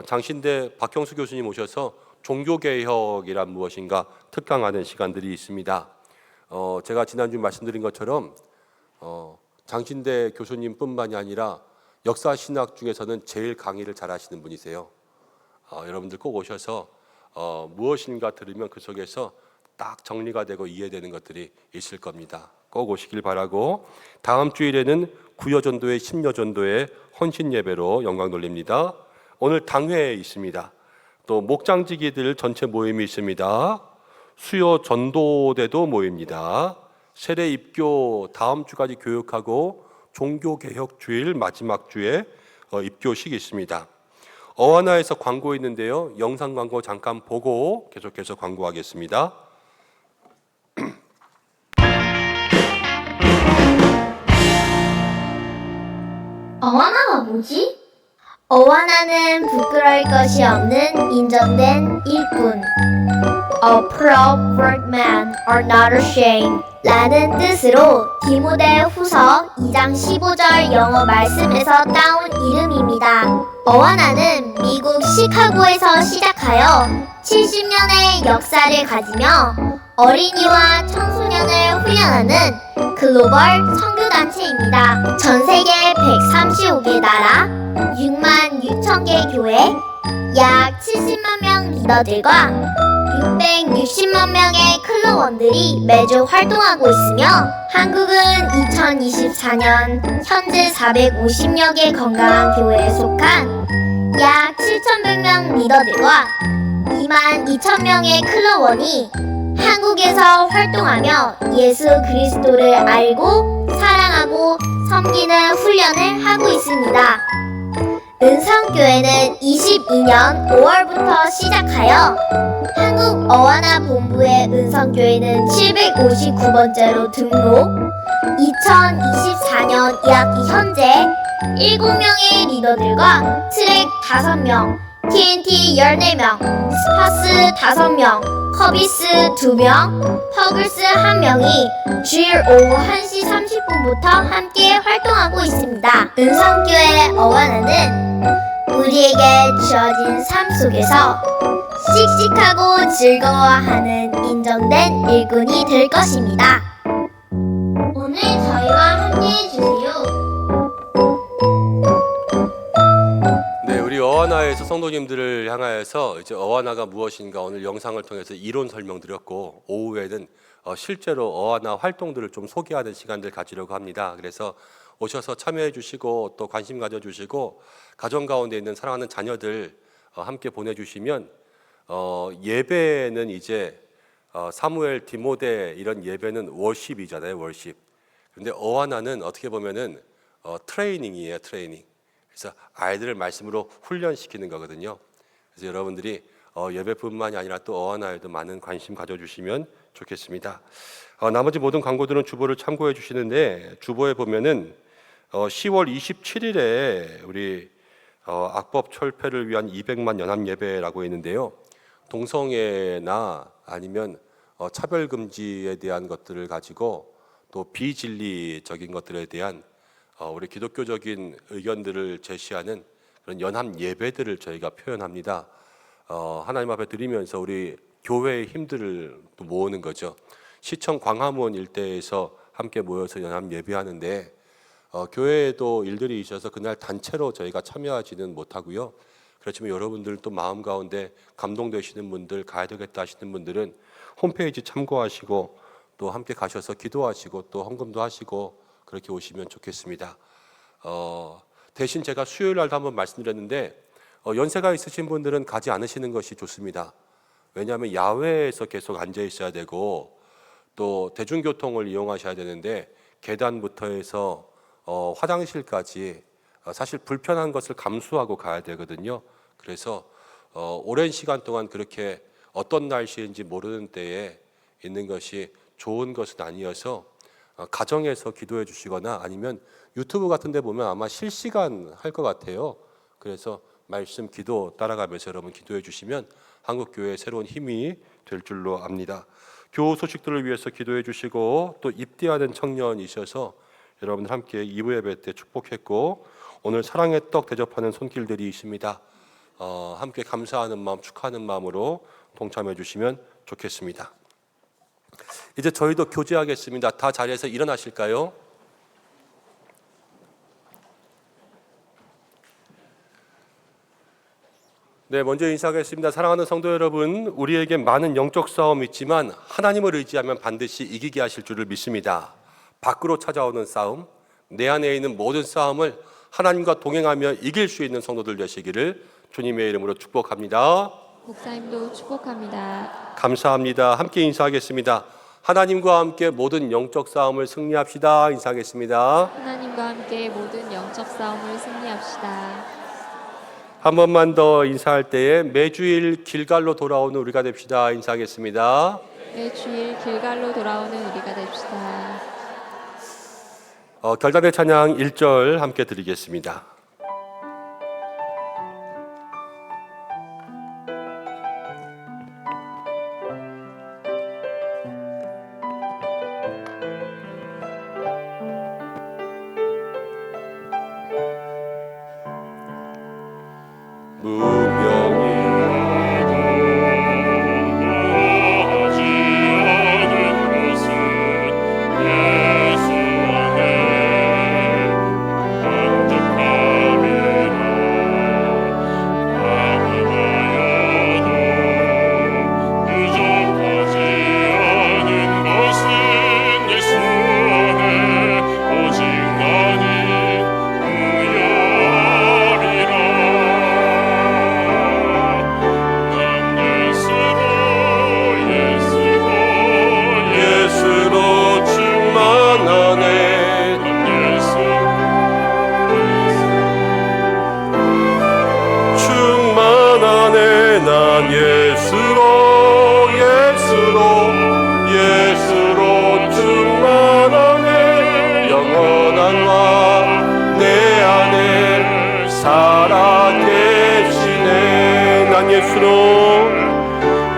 장신대 박형수 교수님 오셔서 종교개혁이란 무엇인가 특강하는 시간들이 있습니다. 제가 지난주 말씀드린 것처럼 장신대 교수님뿐만이 아니라 역사신학 중에서는 제일 강의를 잘하시는 분이세요. 여러분들 꼭 오셔서 무엇인가 들으면 그 속에서 딱 정리가 되고 이해되는 것들이 있을 겁니다. 꼭 오시길 바라고, 다음 주일에는 구여전도회, 심여전도회 헌신 예배로 영광 돌립니다. 오늘 당회에 있습니다. 또 목장지기들 전체 모임이 있습니다. 수요 전도대도 모입니다. 세례 입교 다음 주까지 교육하고 종교개혁 주일 마지막 주에 입교식이 있습니다. 어하나에서 광고 있는데요. 영상 광고 잠깐 보고 계속해서 광고하겠습니다. 어와나가 뭐지? 어와나는 부끄러울 것이 없는 인정된 일꾼. A proud workman are not ashamed 라는 뜻으로 디모데 후서 2장 15절 영어 말씀에서 따온 이름입니다. 어와나는 미국 시카고에서 시작하여 70년의 역사를 가지며 어린이와 청소년을 훈련하는 글로벌 선교단체입니다. 전 세계 135개 나라, 6만 6천 개 교회, 약 70만 명 리더들과 660만 명의 클로원들이 매주 활동하고 있으며 한국은 2024년 현재 450여 개 건강한 교회에 속한 약 7,100명 리더들과 2만 2천 명의 클로원이 한국에서 활동하며 예수 그리스도를 알고 사랑하고 섬기는 훈련을 하고 있습니다. 은성교회는 22년 5월부터 시작하여 한국 어와나 본부의 은성교회는 759번째로 등록, 2024년 2학기 현재 7명의 리더들과 트랙 5명, TNT 14명, 스파스 5명, 커비스 2명, 퍼글스 1명이 주일 오후 1시 30분부터 함께 활동하고 있습니다. 은성교회 어와나는 우리에게 주어진 삶 속에서 씩씩하고 즐거워하는 인정된 일꾼이 될 것입니다. 오늘 저희와 함께해 주세요. 네, 우리 어하나에서 성도님들을 향하여서 이제 어하나가 무엇인가 오늘 영상을 통해서 이론 설명드렸고, 오후에는 실제로 어하나 활동들을 좀 소개하는 시간들 가지려고 합니다. 그래서 오셔서 참여해 주시고 또 관심 가져 주시고 가정 가운데 있는 사랑하는 자녀들 함께 보내주시면 예배는 이제 사무엘, 디모데 이런 예배는 월십이잖아요, 월십. 그런데 어하나는 어떻게 보면은 트레이닝이에요, 트레이닝. 그래서 아이들을 말씀으로 훈련시키는 거거든요. 그래서 여러분들이 예배뿐만이 아니라 또 어하나에도 많은 관심 가져주시면 좋겠습니다. 나머지 모든 광고들은 주보를 참고해 주시는데, 주보에 보면은 10월 27일에 우리 악법 철폐를 위한 200만 연합 예배라고 있는데요. 동성애나 아니면 차별 금지에 대한 것들을 가지고 또 비진리적인 것들에 대한 우리 기독교적인 의견들을 제시하는 그런 연합 예배들을 저희가 표현합니다. 하나님 앞에 드리면서 우리 교회의 힘들을 또 모으는 거죠. 시청 광화문 일대에서 함께 모여서 연합 예배하는데 교회에도 일들이 있어서 그날 단체로 저희가 참여하지는 못하고요. 그렇지만 여러분들 또 마음 가운데 감동되시는 분들, 가야 되겠다 하시는 분들은 홈페이지 참고하시고 또 함께 가셔서 기도하시고 또 헌금도 하시고 그렇게 오시면 좋겠습니다. 대신 제가 수요일 날도 한번 말씀드렸는데 연세가 있으신 분들은 가지 않으시는 것이 좋습니다. 왜냐하면 야외에서 계속 앉아 있어야 되고 또 대중교통을 이용하셔야 되는데 계단부터 해서 화장실까지 사실 불편한 것을 감수하고 가야 되거든요. 그래서 오랜 시간 동안 그렇게 어떤 날씨인지 모르는 때에 있는 것이 좋은 것은 아니어서 가정에서 기도해 주시거나 아니면 유튜브 같은 데 보면 아마 실시간 할 것 같아요. 그래서 말씀 기도 따라가면서 여러분 기도해 주시면 한국교회의 새로운 힘이 될 줄로 압니다. 교우 소식들을 위해서 기도해 주시고 또 입대하는 청년이셔서 여러분들 함께 2부 예배 때 축복했고 오늘 사랑의 떡 대접하는 손길들이 있습니다. 함께 감사하는 마음, 축하하는 마음으로 동참해 주시면 좋겠습니다. 이제 저희도 교제하겠습니다. 다 자리에서 일어나실까요? 네, 먼저 인사하겠습니다. 사랑하는 성도 여러분, 우리에게 많은 영적 싸움이 있지만 하나님을 의지하면 반드시 이기게 하실 줄을 믿습니다. 밖으로 찾아오는 싸움, 내 안에 있는 모든 싸움을 하나님과 동행하며 이길 수 있는 성도들 되시기를 주님의 이름으로 축복합니다. 목사님도 축복합니다. 감사합니다. 함께 인사하겠습니다. 하나님과 함께 모든 영적 싸움을 승리합시다. 인사하겠습니다. 하나님과 함께 모든 영적 싸움을 승리합시다. 한 번만 더 인사할 때에 매주일 길갈로 돌아오는 우리가 됩시다. 인사하겠습니다. 매주일 길갈로 돌아오는 우리가 됩시다. 결단의 찬양 1절 함께 드리겠습니다.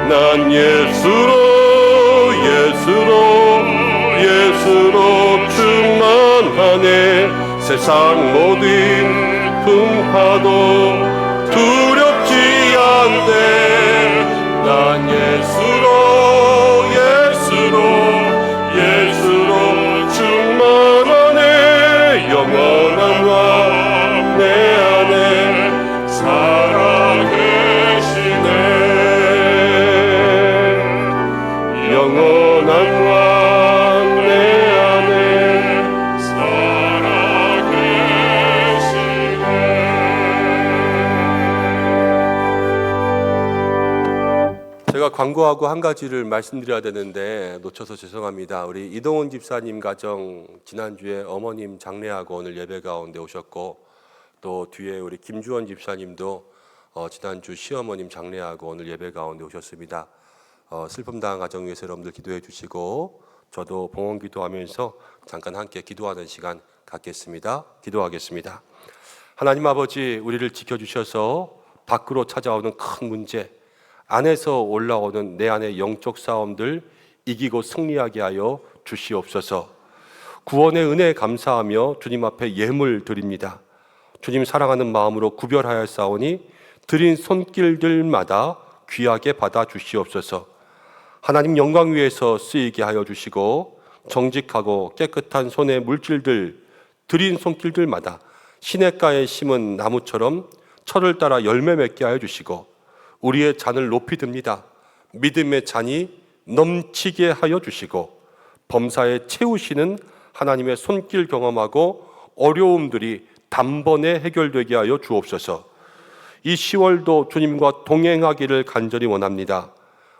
난 예수로 충만하네. 세상 모든 풍파도 두렵지 않네. 난 예수로 충만하네. 영원한 왕 내 안에 살아계시네. 영원한 왕 내 안에 살아계시네. 제가 광고하고 한 가지를 말씀드려야 되는데 놓쳐서 죄송합니다. 우리 이동훈 집사님 가정 지난주에 어머님 장례하고 오늘 예배 가운데 오셨고, 또 뒤에 우리 김주원 집사님도 지난주 시어머님 장례하고 오늘 예배 가운데 오셨습니다. 슬픔 당한 가정 위해서 여러분들 기도해 주시고, 저도 봉헌 기도하면서 잠깐 함께 기도하는 시간 갖겠습니다. 기도하겠습니다. 하나님 아버지, 우리를 지켜주셔서 밖으로 찾아오는 큰 문제, 안에서 올라오는 내 안의 영적 싸움들 이기고 승리하게 하여 주시옵소서. 구원의 은혜에 감사하며 주님 앞에 예물 드립니다. 주님 사랑하는 마음으로 구별하여 싸우니 드린 손길들마다 귀하게 받아 주시옵소서. 하나님 영광 위에서 쓰이게 하여 주시고, 정직하고 깨끗한 손의 물질들 드린 손길들마다 시냇가에 심은 나무처럼 철을 따라 열매 맺게 하여 주시고, 우리의 잔을 높이 듭니다. 믿음의 잔이 넘치게 하여 주시고, 범사에 채우시는 하나님의 손길 경험하고 어려움들이 단번에 해결되게 하여 주옵소서. 이 10월도 주님과 동행하기를 간절히 원합니다.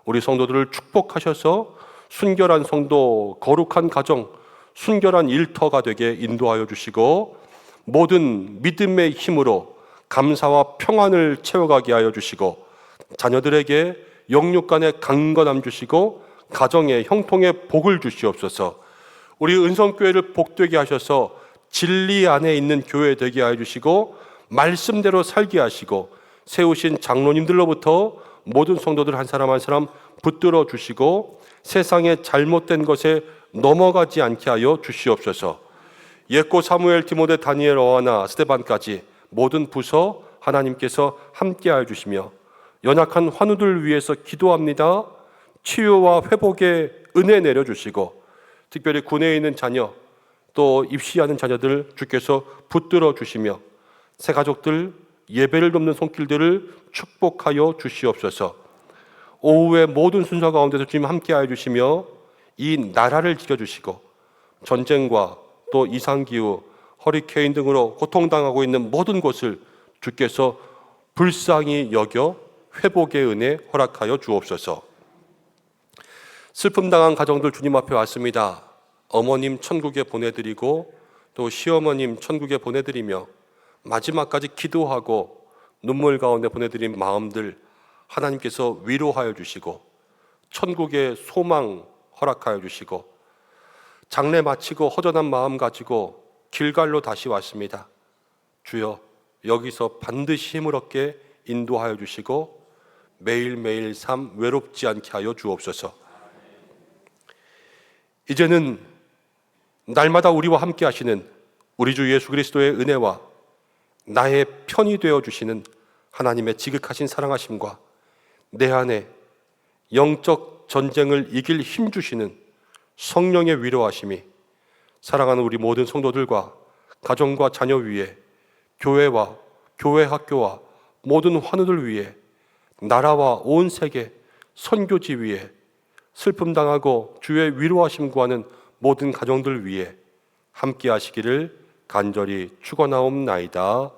우리 성도들을 축복하셔서 순결한 성도, 거룩한 가정, 순결한 일터가 되게 인도하여 주시고, 모든 믿음의 힘으로 감사와 평안을 채워가게 하여 주시고, 자녀들에게 영육간의 강건함 주시고 가정의 형통의 복을 주시옵소서. 우리 은성교회를 복되게 하셔서 진리 안에 있는 교회 되게 하여 주시고, 말씀대로 살게 하시고, 세우신 장로님들로부터 모든 성도들 한 사람 한 사람 붙들어 주시고, 세상의 잘못된 것에 넘어가지 않게 하여 주시옵소서. 예고 사무엘, 디모데, 다니엘, 어하나, 스데반까지 모든 부서 하나님께서 함께 하여 주시며, 연약한 환우들 위해서 기도합니다. 치유와 회복의 은혜 내려주시고, 특별히 군에 있는 자녀, 또 입시하는 자녀들 주께서 붙들어 주시며, 새 가족들 예배를 돕는 손길들을 축복하여 주시옵소서. 오후의 모든 순서 가운데서 주님 함께 하여 주시며, 이 나라를 지켜주시고, 전쟁과 또 이상기후, 허리케인 등으로 고통당하고 있는 모든 곳을 주께서 불쌍히 여겨 회복의 은혜 허락하여 주옵소서. 슬픔 당한 가정들 주님 앞에 왔습니다. 어머님 천국에 보내드리고 또 시어머님 천국에 보내드리며 마지막까지 기도하고 눈물 가운데 보내드린 마음들 하나님께서 위로하여 주시고 천국의 소망 허락하여 주시고 장례 마치고 허전한 마음 가지고 길갈로 다시 왔습니다. 주여, 여기서 반드시 힘을 얻게 인도하여 주시고 매일매일 삶 외롭지 않게 하여 주옵소서. 이제는 날마다 우리와 함께 하시는 우리 주 예수 그리스도의 은혜와 나의 편이 되어 주시는 하나님의 지극하신 사랑하심과 내 안에 영적 전쟁을 이길 힘 주시는 성령의 위로하심이 사랑하는 우리 모든 성도들과 가정과 자녀 위에, 교회와 교회 학교와 모든 환우들 위에, 나라와 온 세계 선교지 위에, 슬픔 당하고 주의 위로하심 구하는 모든 가정들 위에 함께 하시기를 간절히 축원하옵나이다.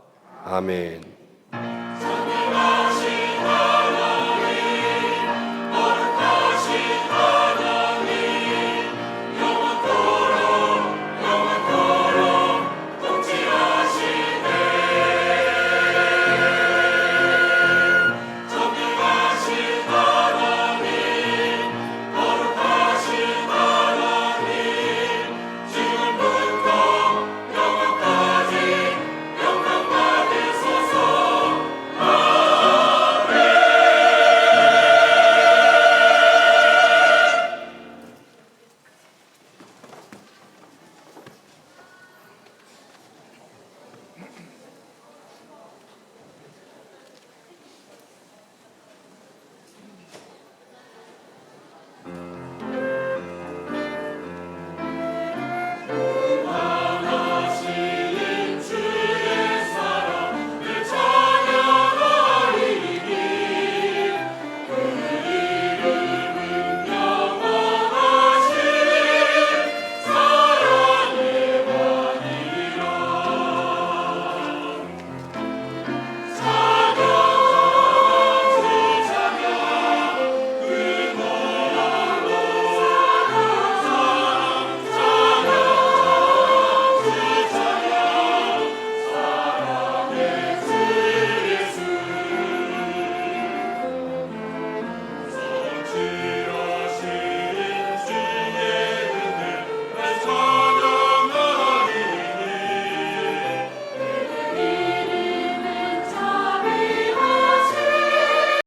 아멘.